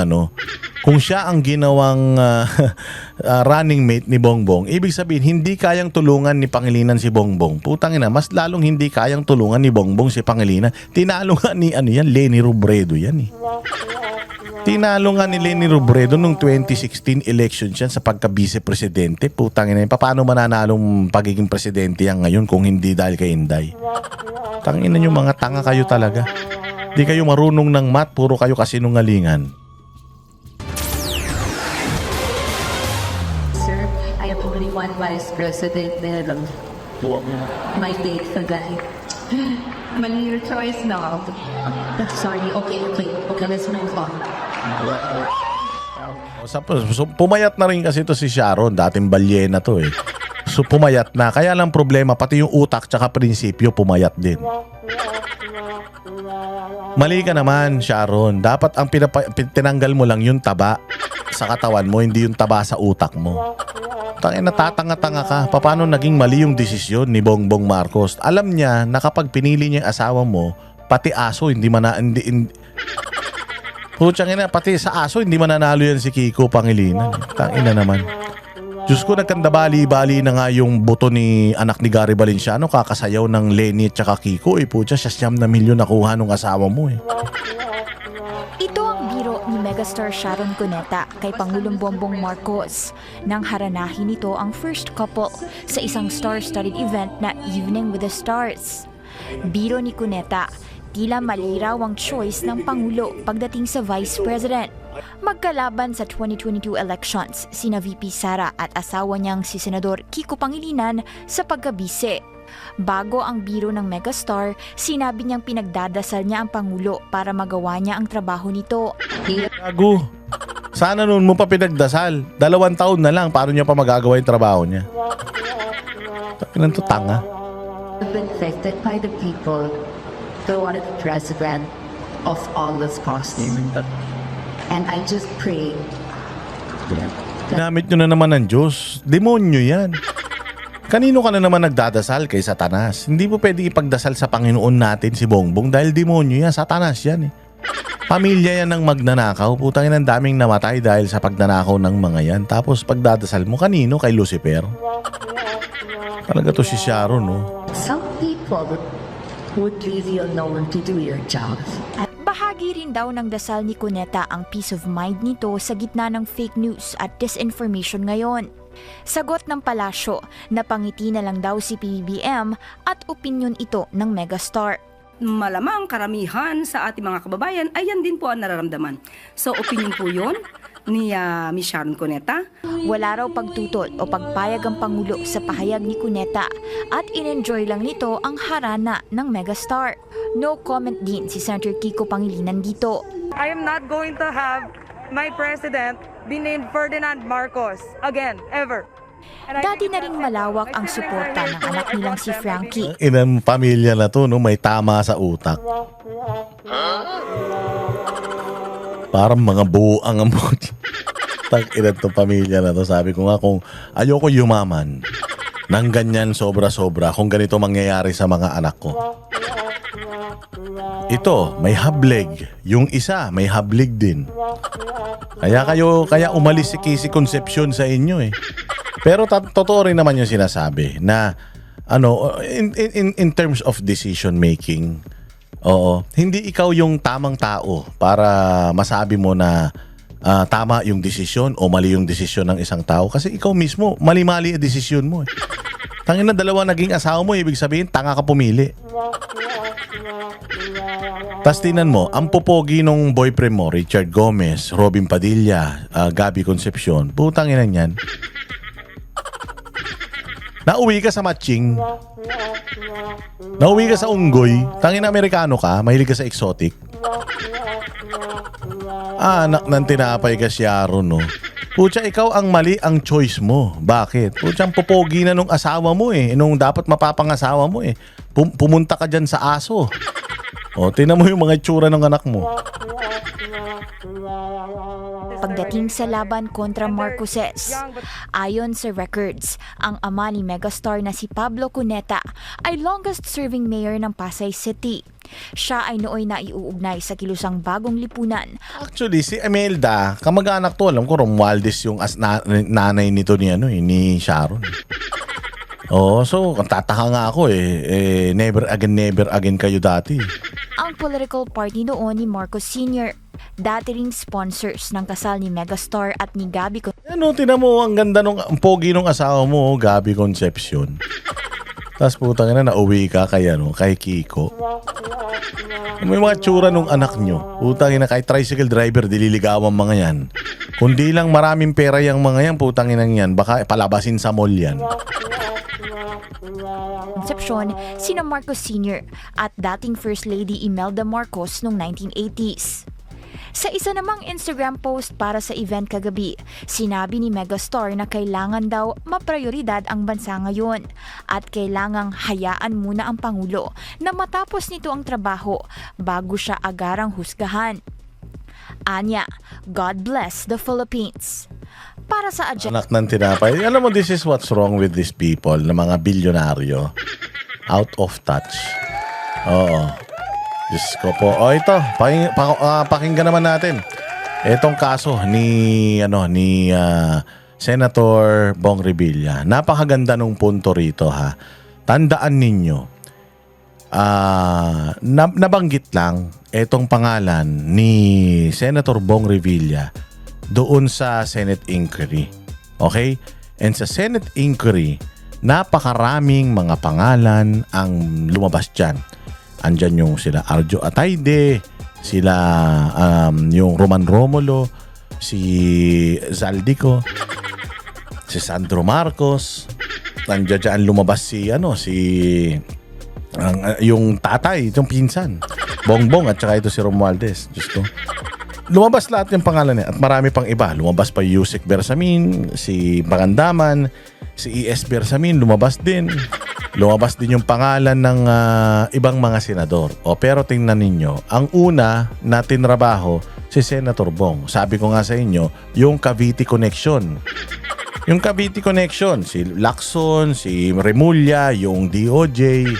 running mate ni Bongbong. Ibig sabihin, hindi kayang tulungan ni Pangilinan si Bongbong. Putang ina, mas lalong hindi kayang tulungan ni Bongbong si Pangilinan. Tinalo nga ni Leni Robredo yan . Tinalo nga ni Leni Robredo nung 2016 election siya sa pagka-vice-presidente. Putang ina, paano mananalong pagiging presidente yan ngayon kung hindi dahil kay Inday? Tangina nyo, mga tanga kayo talaga. Di kayo marunong ng math, puro kayo kasinungalingan. Sir, I have only one vice president na my date today. Mali your choice now. Sorry, okay. Let's move on. So, pumayat na rin kasi to si Sharon. Dating balyena to . So pumayat na. Kaya lang problema, pati yung utak tsaka prinsipyo pumayat din. Mali ka naman, Sharon. Dapat ang tinanggal mo lang yung taba sa katawan mo, hindi yung taba sa utak mo. Natatanga-tanga ka. Paano naging mali yung desisyon ni Bongbong Marcos? Alam niya na kapag pinili niya yung asawa mo, pati aso hindi pati sa aso hindi mananalo yan si Kiko Pangilinan. Tangina naman. Diyos ko, nagkandabali-bali na nga yung buto ni anak ni Gary Valenciano, kakasayaw ng Lenny at saka Kiko. Putya, 6 na milyon nakuha nung asawa mo Ito ang biro ni megastar Sharon Cuneta kay Pangulong Bongbong Marcos nang haranahin nito ang first couple sa isang star-studded event na Evening with the Stars. Biro ni Cuneta, tila mali raw ang choice ng Pangulo pagdating sa Vice President. Magkalaban sa 2022 elections sina VP Sara at asawa niyang si Senador Kiko Pangilinan sa pagkabise. Bago ang biro ng megastar, sinabi niyang pinagdadasal niya ang Pangulo para magawa niya ang trabaho nito. Gago. Sana noon mo pa pinagdasal. 2 taon na lang, paano niya pa magagawa yung trabaho niya? Takinan to, tanga. I've been affected by the people who wanted the president of all this costing. And I just pray. Ginamit nyo na naman ng Diyos. Demonyo yan. Kanino ka na naman nagdadasal? Kay Satanas. Hindi mo pwede ipagdasal sa Panginoon natin si Bongbong dahil demonyo yan. Satanas yan Pamilya yan ng magnanakaw. Putangin, ang daming namatay dahil sa pagnanakaw ng mga yan. Tapos pagdadasal mo, kanino? Kay Lucifer. Talaga to si Sharon, Some people would leave you alone to do your job. Bahagi rin daw ng dasal ni Cuneta ang peace of mind nito sa gitna ng fake news at disinformation ngayon. Sagot ng palasyo, napangiti na lang daw si PBBM at opinyon ito ng megastar. Malamang karamihan sa ating mga kababayan ay yan din po ang nararamdaman. So opinion po yun ni Miss Sharon Cuneta. Wala raw pagtutol o pagpayag ang Pangulo sa pahayag ni Cuneta at in-enjoy lang nito ang harana ng megastar. No comment din si Senator Kiko Pangilinan dito. I am not going to have my president be named Ferdinand Marcos again, ever. Dati na ring malawak ang suporta ng anak nilang si Frankie. Inang pamilya na to, may tama sa utak. Parang mga buang ang buti. Tag-ilan to pamilya na to. Sabi ko nga, kung ayoko yumaman ng ganyan sobra-sobra, kung ganito mangyayari sa mga anak ko. Ito, may hablig. Yung isa, may hablig din. Kaya umalis si Casey Concepcion sa inyo Pero totoo rin naman yung sinasabi na in terms of decision making, hindi ikaw yung tamang tao para masabi mo na tama yung desisyon o mali yung desisyon ng isang tao kasi ikaw mismo mali-mali ang desisyon mo. Tangina, 2 naging asawa mo, ibig sabihin tanga ka pumili. Tas tinan mo, ang popogi nung boyfriend mo, Richard Gomez, Robin Padilla, Gabby Concepcion, putang ina niyan. Nauwi ka sa matching. Nauwi ka sa unggoy. Tangina, Amerikano ka, mahilig ka sa exotic. Anak ng tinapay ka, Sharon, Pucha, ikaw ang mali ang choice mo. Bakit? Pucha, ang popogi na nung asawa mo nung dapat mapapangasawa mo pumunta ka dyan sa aso. Tingnan mo yung mga itsura ng anak mo. Pagdating sa laban kontra Marcoses, ayon sa records, ang ama ni megastar na si Pablo Cuneta ay longest-serving mayor ng Pasay City. Siya ay nooy naiuugnay sa kilusang bagong lipunan. Actually, si Imelda, kamag-anak to, alam ko, Romualdez yung nanay nito ni Sharon. So, tataka nga ako never again kayo dati. Ang political party noon ni Marcos Sr., dati ring sponsors ng kasal ni megastar at ni Gabby Tinan mo, ang ganda ang pogi nung asawa mo, Gabby Concepcion. Tapos putang ina, nauwi ka kay Kiko. May mga tsura nung anak nyo. Putang ina, kay tricycle driver, dililigawan mga yan. Kundi lang maraming pera yung mga yan, putang ina yan, baka palabasin sa mall yan. Concepcion, sina Marcos Sr. at dating First Lady Imelda Marcos noong 1980s. Sa isa namang Instagram post para sa event kagabi, sinabi ni megastar na kailangan daw maprioridad ang bansa ngayon at kailangang hayaan muna ang Pangulo na matapos nito ang trabaho bago siya agarang husgahan. Anya, God bless the Philippines. Para sa anak ng tinapay. Alam mo, this is what's wrong with these people na mga bilyonaryo. Out of touch. Oo. Diyos ko po. Ito. Pakinggan naman natin. Itong kaso ni Senator Bong Revilla. Napakaganda nung punto rito ha. Tandaan ninyo, nabanggit lang itong pangalan ni Senator Bong Revilla doon sa Senate inquiry. Okay? And sa Senate inquiry, napakaraming mga pangalan ang lumabas dyan. Andyan yung sila Arjo Atayde, sila yung Roman Romulo, si Zaldico, si Sandro Marcos. Nandiyan dyan lumabas yung tatay, yung pinsan, Bongbong, at saka ito si Romualdez. Diyos ko. Lumabas lahat yung pangalan niya at marami pang iba. Lumabas pa Yusek Bersamin, si Pagandaman, si E.S. Bersamin, lumabas din. Lumabas din yung pangalan ng ibang mga senador. Pero tingnan ninyo, ang una na tinrabaho si Senator Bong. Sabi ko nga sa inyo, yung Cavite Connection. Yung Cavite Connection, si Lacson, si Remulla, yung DOJ,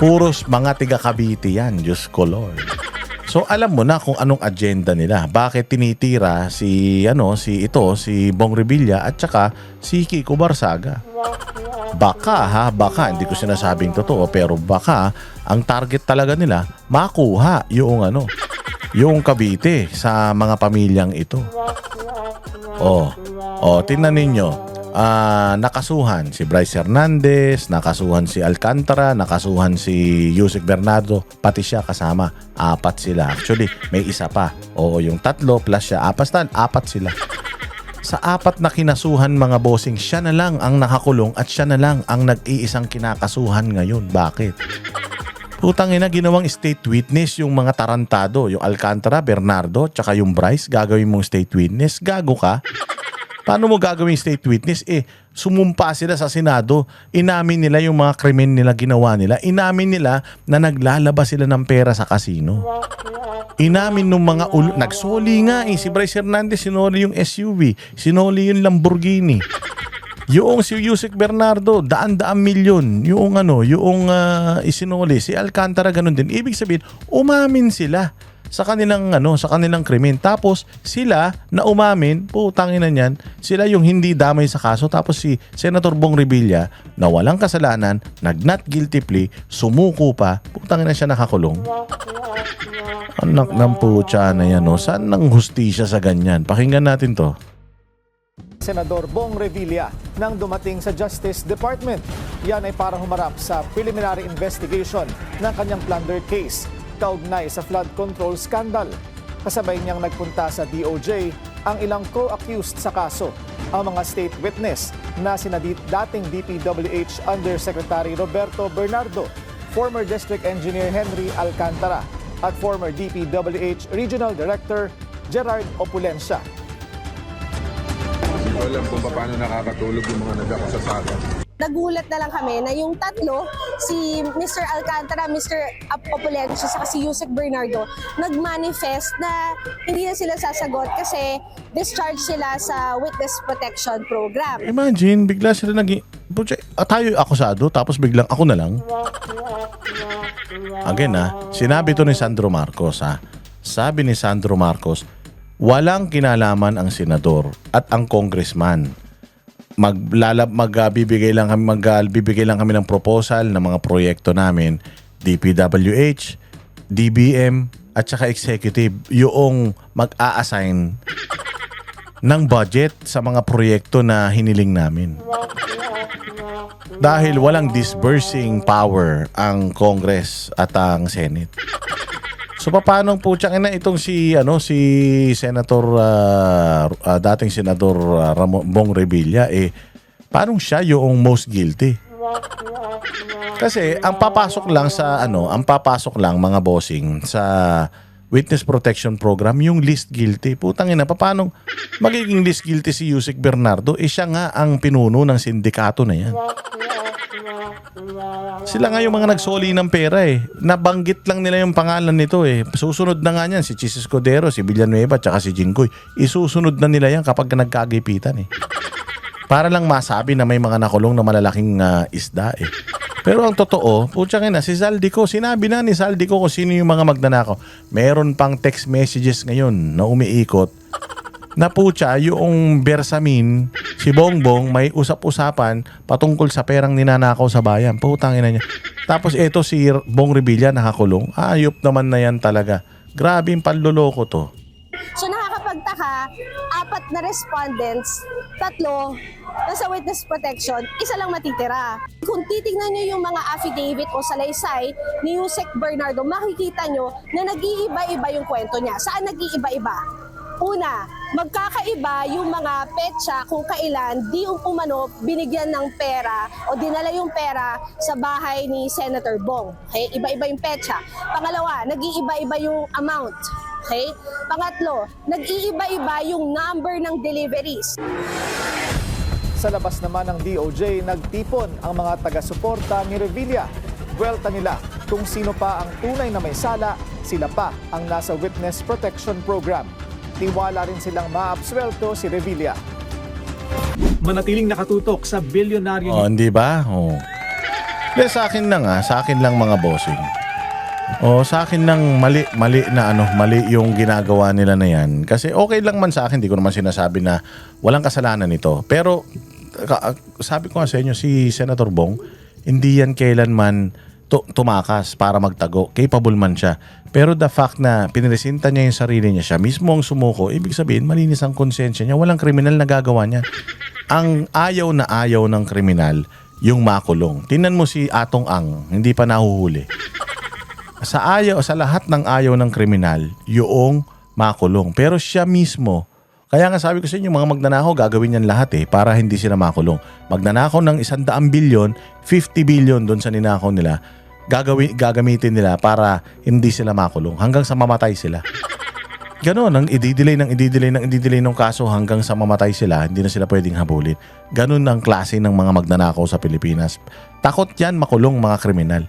puros mga tiga Cavite yan, Diyos ko Lord. So alam mo na kung anong agenda nila. Bakit tinitira si Bong Revilla at saka si Kiko Barsaga. Baka hindi ko sinasabing totoo, pero baka ang target talaga nila makuha yung Cavite sa mga pamilyang ito. Tingnan ninyo. Nakasuhan si Bryce Hernandez, nakasuhan si Alcantara, nakasuhan si Yusek Bernardo, pati siya kasama. 4 sila. Actually, may isa pa. Yung 3 plus siya, 4 sila. Sa 4 na kinasuhan mga bossing, siya na lang ang nakakulong at siya na lang ang nag-iisang kinakasuhan ngayon. Bakit? Putang ina, ginawang state witness yung mga tarantado. Yung Alcantara, Bernardo, tsaka yung Bryce, gagawin mong state witness. Gago ka? Paano mo gagawin state witness? Sumumpa sila sa Senado. Inamin nila yung mga krimen nila ginawa nila. Inamin nila na naglalabas sila ng pera sa kasino. Inamin nung mga nagsoli nga si Bryce Hernandez, sinoli yung SUV, sinoli yung Lamborghini. Yung si Yusek Bernardo, daan-daang milyon. Yung isinoli. Si Alcantara ganun din. Ibig sabihin, umamin sila sa kanilang krimen. Tapos sila na umamin, putangin na niyan, sila yung hindi damay sa kaso. Tapos si Senator Bong Revilla na walang kasalanan, nag-not guilty plea, sumuko pa, putangin na siya nakakulong. Anak ng putya na yan, saan nang hustisya sa ganyan? Pakinggan natin to. Senador Bong Revilla nang dumating sa Justice Department. Yan ay para humarap sa preliminary investigation ng kanyang plunder case kaugnay sa flood control scandal. Kasabay niyang nagpunta sa DOJ ang ilang co-accused sa kaso, ang mga state witness na sina dating DPWH Undersecretary Roberto Bernardo, former District Engineer Henry Alcantara, at former DPWH Regional Director Gerard Opulencia. Hindi ko alam kung paano nakakatulog yung mga nagkakasasaka. Nagulat na lang kami na yung tatlo, si Mr. Alcantara, Mr. Opulencia, saka si Yusek Bernardo, nag-manifest na hindi na sila sasagot kasi discharge sila sa Witness Protection Program. Imagine, bigla sila tayo akusado, tapos biglang ako na lang. Again sinabi to ni Sandro Marcos Sabi ni Sandro Marcos, walang kinalaman ang senador at ang congressman. Magbibigay lang kami ng proposal ng mga proyekto namin, DPWH, DBM at saka executive, yung mag-a-assign ng budget sa mga proyekto na hiniling namin. Dahil walang disbursing power ang Congress at ang Senate. So paano itong si Senator dating Senador Bong Revilla paano siya yung most guilty? Kasi ang papasok lang mga bossing sa Witness Protection Program yung least guilty. Putang ina, paano magiging least guilty si Yusek Bernardo? Siya nga ang pinuno ng sindikato na yan. Sila nga yung mga nagsoli ng pera Nabanggit lang nila yung pangalan nito Susunod na nga niyan si Chis Escudero, si Villanueva, tsaka si Jinggoy. Isusunod na nila yan kapag nagkagipitan Para lang masabi na may mga nakulong na malalaking isda Pero ang totoo, si Zaldico, sinabi na ni Zaldico kung sino yung mga magnanakaw. Meron pang text messages ngayon na umiikot na yung Bersamin, si Bongbong may usap-usapan patungkol sa perang ninanakaw sa bayan. Putang ina niya. Tapos ito si Bong Revilla nakakulong. Ayop naman na yan talaga. Grabe yung panloloko to. So nakakapagtaka, 4 na respondents, 3 nasa witness protection, 1 lang matitira. Kung titingnan nyo yung mga affidavit o salaysay ni Yusek Bernardo, makikita nyo na nag-iiba-iba yung kwento niya. Saan nag-iiba-iba? Una, magkakaiba yung mga petsa kung kailan di umano binigyan ng pera o dinala yung pera sa bahay ni Senator Bong. Okay? Iba-iba yung petsa. Pangalawa, nag-iiba-iba yung amount. Okay? Pangatlo, nag-iiba-iba yung number ng deliveries. Sa labas naman ng DOJ, nagtipon ang mga taga-suporta ni Revilla. Buwelta nila kung sino pa ang tunay na may sala, sila pa ang nasa Witness Protection Program. Tiwala rin silang maabswelto si Revilla. Manatiling nakatutok sa bilyonaryo. Hindi ba? Sa akin lang sa akin lang mga bossing. Sa akin lang mali yung ginagawa nila na yan. Kasi okay lang man sa akin, di ko naman sinasabi na walang kasalanan nito. Pero sabi ko nga sa inyo, si Senator Bong, hindi yan kailanman tumakas para magtago. Capable man siya. Pero the fact na pinresinta niya yung sarili niya, siya mismo ang sumuko, ibig sabihin malinis ang konsensya niya. Walang kriminal na gagawa niya. Ang ayaw na ayaw ng kriminal, yung makulong. Tingnan mo si Atong Ang, hindi pa nahuhuli. Sa lahat ng ayaw ng kriminal, yung makulong. Pero siya mismo, kaya nga sabi ko sa inyo, mga magnanakaw, gagawin yan lahat para hindi sila makulong. Magnanakaw ng 100 bilyon, 50 billion doon sa ninakaw nila, gagamitin nila para hindi sila makulong hanggang sa mamatay sila. Ganon, ang i-delay ng kaso hanggang sa mamatay sila, hindi na sila pwedeng habulin. Ganon ang klase ng mga magnanakaw sa Pilipinas. Takot yan makulong mga kriminal.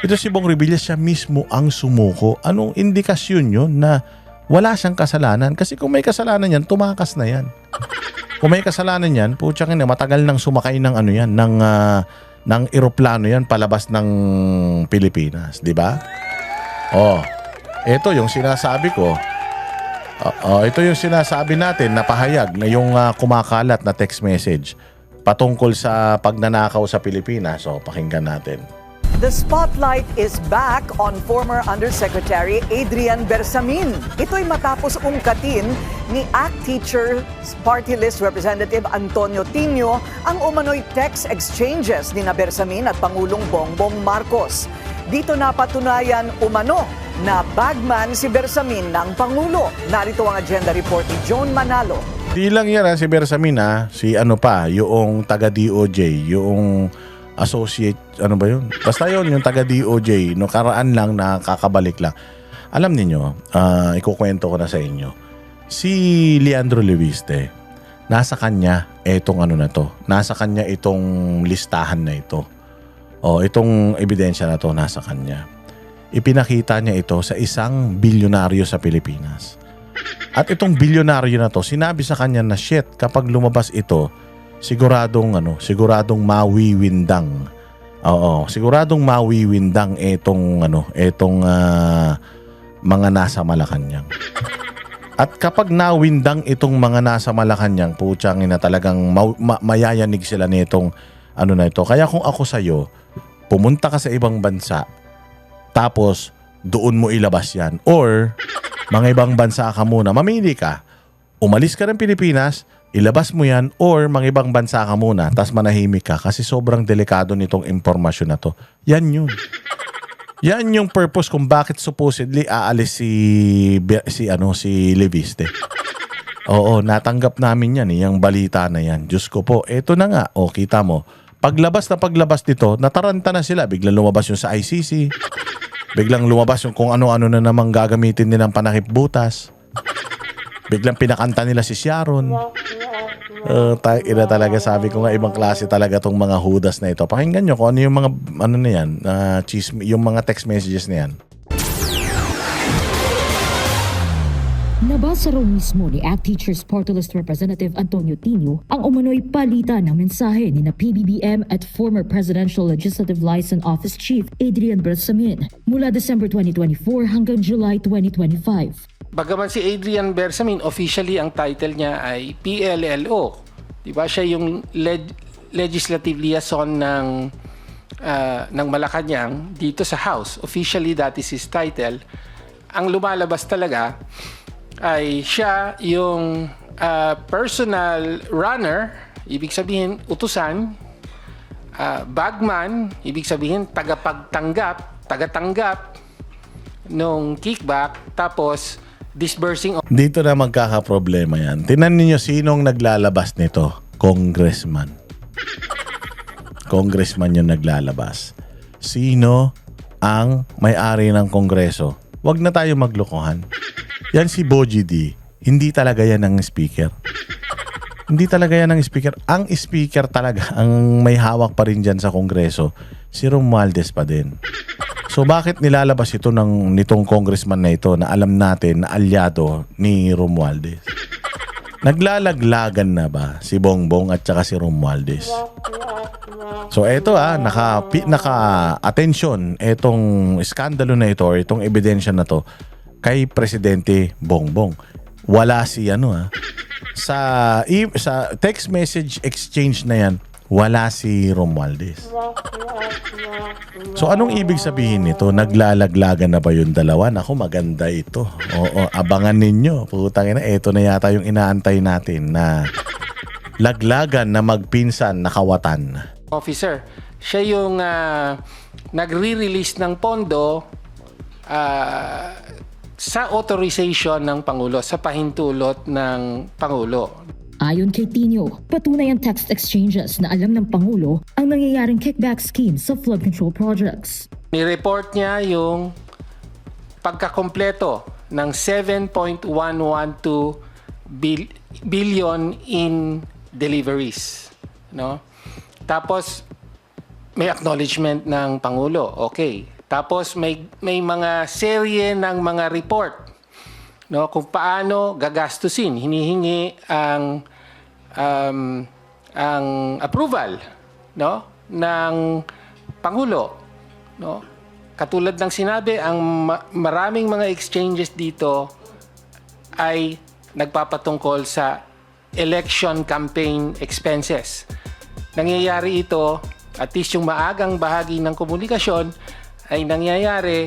Ito si Bong Revilla, siya mismo ang sumuko. Anong indikasyon yun na wala siyang kasalanan? Kasi kung may kasalanan yan, tumakas na yan. Kung may kasalanan yan, putsyakin na, matagal nang sumakay ng ng eroplano yan palabas ng Pilipinas, di ba? Ito yung sinasabi ko. Ito yung sinasabi natin na pahayag na yung kumakalat na text message patungkol sa pagnanakaw sa Pilipinas. Pakinggan natin. The spotlight is back on former Undersecretary Adrian Bersamin. Ito'y matapos ungkatin ni ACT Teachers Party List Representative Antonio Tino ang umano'y text exchanges ni Bersamin at Pangulong Bongbong Marcos. Dito napatunayan umano na bagman si Bersamin ng Pangulo. Narito ang agenda report ni John Manalo. Di lang yan si Bersamin si yung taga-DOJ, yung associate, basta yung taga-DOJ, karaan lang, nakakabalik lang. Alam niyo, ikukwento ko na sa inyo. Si Leandro Leviste, nasa kanya nasa kanya itong listahan na ito. Itong ebidensya na to nasa kanya. Ipinakita niya ito sa isang bilyonaryo sa Pilipinas. At itong bilyonaryo na to, sinabi sa kanya na kapag lumabas ito, siguradong mawiwindang. Siguradong mawiwindang itong mga nasa Malacanang. At kapag nawindang itong mga nasa Malacanang, putyang ina, talagang mayayanig sila nitong na ito. Kaya kung ako sa'yo, pumunta ka sa ibang bansa, tapos doon mo ilabas yan. Or mga ibang bansa ka muna, mamili ka. Umalis ka ng Pilipinas, ilabas mo yan, or mga ibang bansa ka muna, tas manahimik ka kasi sobrang delikado nitong impormasyon na to. Yan yun. Yan yung purpose kung bakit supposedly aalis si Leviste. Natanggap namin yan, yung balita na yan. Diyos ko po, eto na nga, kita mo. Paglabas dito, nataranta na sila. Biglang lumabas yung sa ICC. Biglang lumabas yung kung ano-ano na namang gagamitin nilang panakip-butas. Biglang pinakanta nila si Sharon. Ina talaga, sabi ko nga, ibang klase talaga tong mga hudas na ito. Pakinggan nyo kung ano yung mga na yan, yung mga text messages na yan. Nabasa raw mismo ni ACT Teachers Party List Representative Antonio Tino ang umano'y palitan ng mensahe ni na PBBM at former Presidential Legislative Liaison Office Chief Adrian Bersamin mula December 2024 hanggang July 2025. Bagaman si Adrian Bersamin, officially ang title niya ay PLLO. Diba? Siya yung legislative liaison ng Malacanang dito sa House. Officially, that is his title. Ang lumalabas talaga ay siya yung personal runner, ibig sabihin utusan, bagman, ibig sabihin tagatanggap nung kickback, tapos disbursing. Dito na magkakaproblema yan. Tingnan niyo sinong naglalabas nito. Congressman. Congressman yung naglalabas. Sino ang may-ari ng Kongreso? Huwag na tayo maglokohan. Yan si Boji D. Hindi talaga yan ang speaker. Hindi talaga yan ang speaker. Ang speaker talaga, ang may hawak pa rin dyan sa Kongreso, si Romualdez pa din. So bakit nilalabas ito nitong congressman na ito na alam natin na alyado ni Romualdez? Naglalaglagan na ba si Bongbong at saka si Romualdez? So eto naka-attention etong iskandalo na ito or itong ebidensya na to kay Presidente Bongbong. Wala si sa text message exchange na yan, wala si Romualdez. So anong ibig sabihin nito? Naglalaglagan na ba yung dalawa? Naku, maganda ito. Oo, abangan ninyo. Putang ina, ito na yata yung inaantay natin na laglagan na magpinsan na kawatan. Officer, siya yung nagre-release ng pondo sa authorization ng Pangulo, sa pahintulot ng Pangulo. Ayon kay Tino, patunay ang text exchanges na alam ng Pangulo ang nangyayaring kickback scheme sa flood control projects. Ni-report niya yung pagkakompleto ng 7.112 billion in deliveries. No? Tapos, may acknowledgement ng Pangulo. Okay. Tapos, may mga serye ng mga report, no, kung paano gagastusin, hinihingi ang approval, no, ng Pangulo, no. Katulad ng sinabi, ang maraming mga exchanges dito ay nagpapatungkol sa election campaign expenses. Nangyayari ito, at least yung maagang bahagi ng komunikasyon ay nangyayari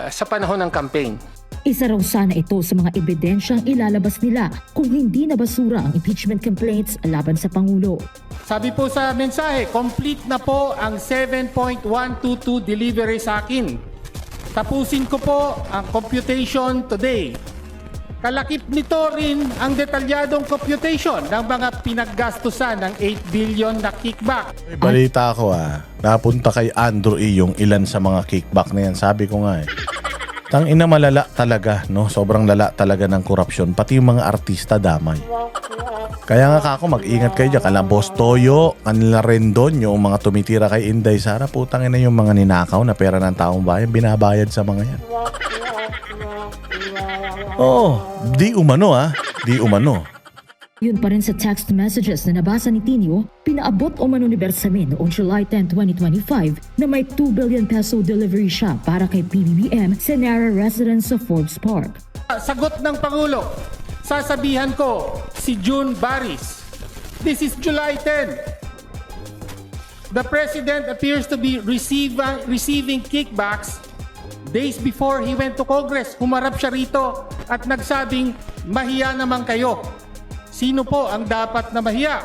sa panahon ng campaign. Isa raw sana ito sa mga ebidensyang ilalabas nila kung hindi nabasura ang impeachment complaints laban sa Pangulo. Sabi po sa mensahe, complete na po ang 7.122 delivery sa akin. Tapusin ko po ang computation today. Kalakip nito rin ang detalyadong computation ng mga pinaggastusan ng 8 billion na kickback. Balita ko napunta kay Andrew E. yung ilan sa mga kickback na yan. Sabi ko nga tangina, malala talaga, no? Sobrang lala talaga ng korupsyon. Pati yung mga artista damay. Kaya nga kako, mag-ingat kayo dyan. Kala Boss Toyo, kanila rin doon, yung mga tumitira kay Inday Sara, putang ina yung mga ninakaw na pera ng taong bayan, binabayad sa mga yan. Oo, di umano di umano. Yun pa rin sa text messages na nabasa ni Tino, pinaabot umano ni Bersamin noong July 10, 2025 na may 2 billion peso delivery siya para kay PBBM sa Nara residence sa Forbes Park. Sagot ng Pangulo, sasabihan ko si June Baris. This is July 10. The President appears to be receiving kickbacks days before he went to Congress. Humarap siya rito at nagsabing, mahiya naman kayo. Sino po ang dapat na mahiya?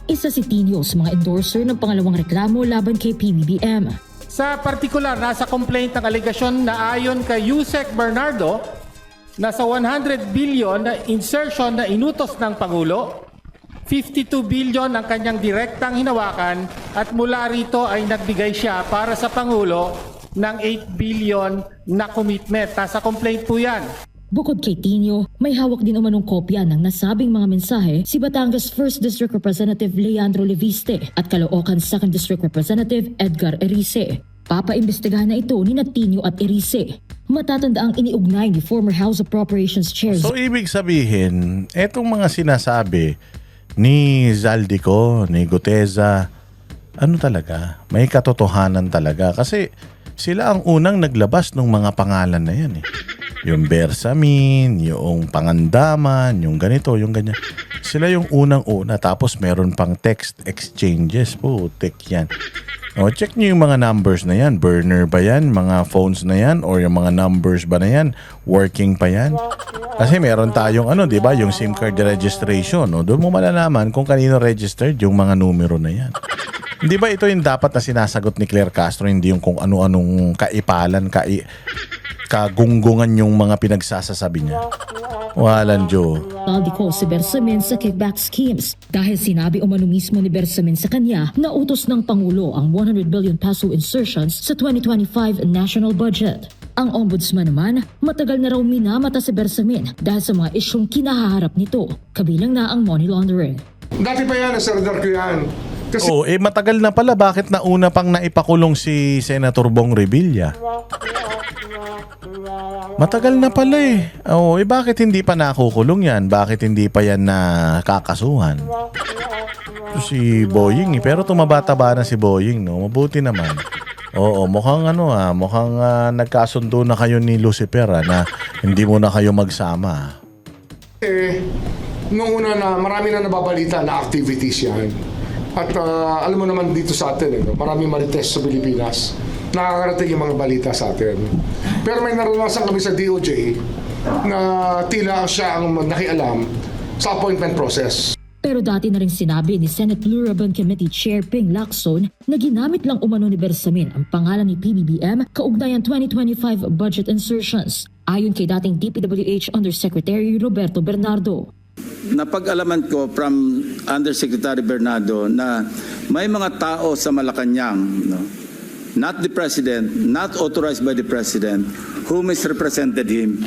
Isa si Tino sa mga endorser ng pangalawang reklamo laban kay PBBM. Sa partikular, nasa complaint ng alegasyon na ayon kay Yusek Bernardo, nasa 100 billion na insertion na inutos ng Pangulo, 52 billion ang kanyang direktang hinawakan at mula rito ay nagbigay siya para sa Pangulo ng 8 billion na commitment. Nasa complaint po yan. Bukod kay Tino, may hawak din umanong kopya ng nasabing mga mensahe si Batangas 1st District Representative Leandro Leviste at Caloocan 2nd District Representative Edgar Erice. Papaimbestigahan na ito ni Tino at Erice. Matatanda ang iniugnay ni former House Appropriations Chair. So ibig sabihin, etong mga sinasabi ni Zaldico, ni Guteza, ano talaga, may katotohanan talaga. Kasi sila ang unang naglabas ng mga pangalan na yan Yung Bersamin, yung Pangandaman, yung ganito, yung ganyan. Sila yung unang-una, tapos meron pang text exchanges. Putik yan. O, check nyo yung mga numbers na yan. Burner ba yan? Mga phones na yan? Or yung mga numbers ba na yan? Working pa yan? Kasi meron tayong di ba? Yung SIM card registration. O, doon mo malalaman kung kanino registered yung mga numero na yan. Hindi ba ito yung dapat na sinasagot ni Claire Castro? Hindi yung kung ano-anong kaipalan, kagunggungan yung mga pinagsasasabi niya. Walang Diyo. Aldiko si Bersamin sa kickback schemes dahil sinabi umano mismo ni Bersamin sa kanya na utos ng Pangulo ang 100 billion peso insertions sa 2025 national budget. Ang ombudsman naman, matagal na raw minamata si Bersamin dahil sa mga isyong kinahaharap nito, kabilang na ang money laundering. Dati pa yan, nasaradar ko yan. Kasi Matagal na pala. Bakit nauna pang naipakulong si Senator Bong Revilla? Matagal na pala bakit hindi pa nakukulong yan? Bakit hindi pa yan nakakasuhan? Si Boying pero tumabata-ba na si Boying, no? Mabuti naman. Oo, mukhang nagkasundo na kayo ni Lucifer na hindi mo na kayo magsama. nung una na marami na nababalita na activities yan. At alam mo naman dito sa atin, maraming marites sa Pilipinas. Nakakarating yung mga balita sa atin. Pero may naranasan kami sa DOJ na tila siya ang nakialam sa appointment process. Pero dati na rin sinabi ni Senate Blue Ribbon Committee Chair Ping Lacson na ginamit lang umano ni Bersamin ang pangalan ni PBBM kaugnayan 2025 budget insertions. Ayon kay dating DPWH Undersecretary Roberto Bernardo. Napag-alaman ko from Undersecretary Bernardo na may mga tao sa Malacanang, not the President, not authorized by the President, who misrepresented him.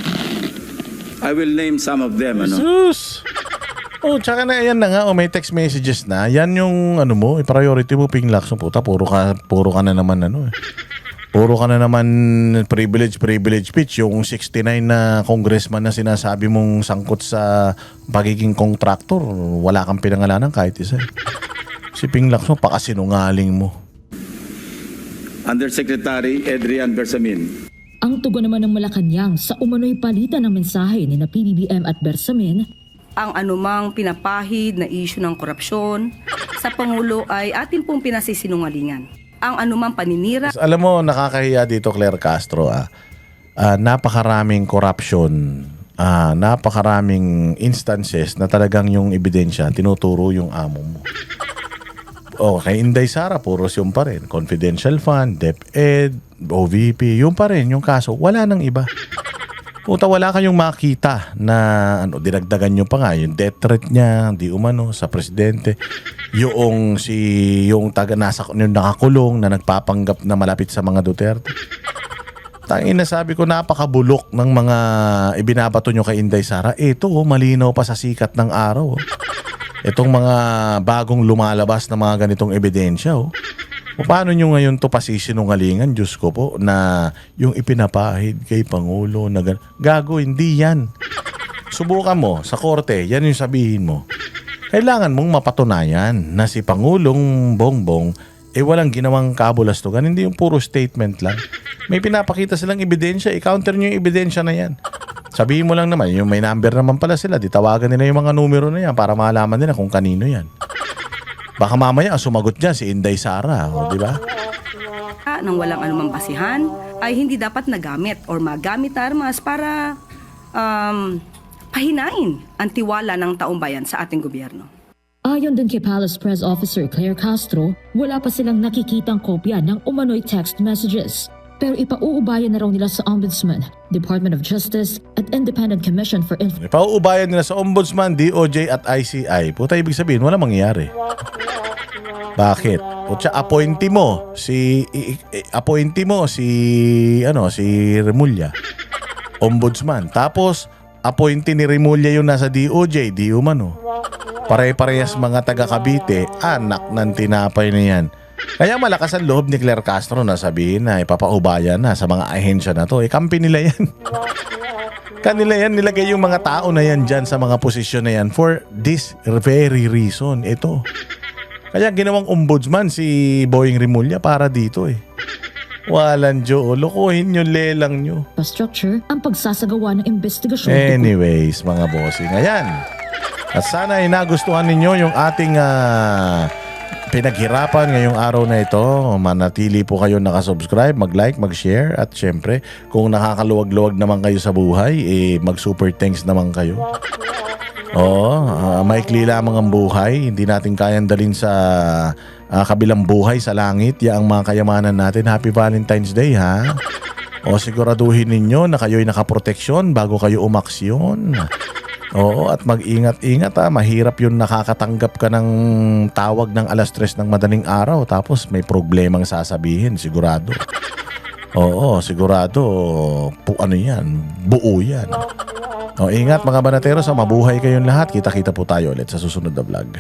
I will name some of them. Jesus! Oh, tsaka na yan na nga, may text messages na. Yan yung priority mo, Ping Lacson. Puta, puro ka na naman Puro ka na naman privilege speech. Yung 69 na congressman na sinasabi mong sangkot sa pagiging kontraktor, wala kang pinangalanan kahit isa. Si Ping Lacson, pakasinungaling mo. Undersecretary Adrian Bersamin. Ang tugon naman ng Malacanang sa umano'y palitan ng mensahe ni na PBBM at Bersamin, ang anumang pinapahid na issue ng korupsyon sa Pangulo ay atin pong pinasisinungalingan. Ang anumang paninira. Alam mo, nakakahiya dito, Claire Castro. Napakaraming corruption, napakaraming instances na talagang yung ebidensya, tinuturo yung amo mo. Kay Inday Sara, puros yung pa rin. Confidential fund, DepEd, OVP, yung pa rin, yung kaso. Wala nang iba. Puta, wala kayong makita na dinagdagan nyo pa nga yung death threat niya, di umano sa presidente. Yung taga yung nakakulong na nagpapanggap na malapit sa mga Duterte. Tangina, sabi ko, napakabulok ng mga ibinabato nyo kay Inday Sara. Ito, malinaw pa sa sikat ng araw. Itong mga bagong lumalabas na mga ganitong ebidensya. Paano nyo ngayon to pasisinungalingan, Diyos ko po, na yung ipinapahid kay Pangulo na gago, hindi yan. Subukan mo sa korte, yan yung sabihin mo. Kailangan mong mapatunayan na si Pangulong Bongbong walang ginawang kabulastugan, hindi yung puro statement lang. May pinapakita silang ebidensya, i-counter nyo yung ebidensya na yan. Sabihin mo lang naman, yung may number naman pala sila, di tawagan nila yung mga numero na yan para malaman nila kung kanino yan. Baka mamaya sumagot niya si Inday Sara, di ba? Nang walang anumang basihan ay hindi dapat nagamit or magamit na armas para pahinain ang tiwala ng taong bayan sa ating gobyerno. Ayon din kay Palace Press Officer Claire Castro, wala pa silang nakikitang kopya ng umano'y text messages. Pero ipauubayan na raw nila sa Ombudsman, Department of Justice at Independent Commission for Information. Ipauubayan nila sa Ombudsman, DOJ at ICI. Puta, ibig sabihin, wala mangyayari. Bakit? O siya, appointee mo si Remulla, Ombudsman. Tapos appointee ni Remulla yung nasa DOJ, di umano. Pare-parehas mga taga Cavite, anak ng tinapay na yan. Kaya malakas ang loob ni Claire Castro na sabihin na ipapaubayan na sa mga ahensya na to. Kampi nila yan. Kanila yan, nilagay yung mga tao na yan dyan sa mga posisyon na yan for this very reason. Ito. Kaya ginawang ombudsman si Boying Remulla para dito Walang Diyo, lokohin nyo, lelang nyo. Structure ang pagsasagawa ng investigasyon. Anyways, mga bossing, ayan. At sana ay nagustuhan ninyo yung ating pinaghirapan ngayong araw na ito. Manatili po kayo nakasubscribe, mag-like, mag-share, at syempre kung nakakaluwag-luwag naman kayo sa buhay, mag-super thanks naman kayo. Oo, maikli lamang ang buhay. Hindi natin kayang dalhin sa kabilang buhay sa langit ang mga kayamanan natin. Happy Valentine's Day, ha? O siguraduhin ninyo na kayo'y nakaproteksyon bago kayo umaksyon. Oo, at mag-ingat-ingat, ha. Mahirap yun nakakatanggap ka ng tawag ng 3:00 ng madaling araw tapos may problemang sasabihin, sigurado. Oo, sigurado. Ano yan? Buo yan. O, ingat mga banatero, sa mabuhay kayong lahat. Kita-kita po tayo ulit sa susunod na vlog.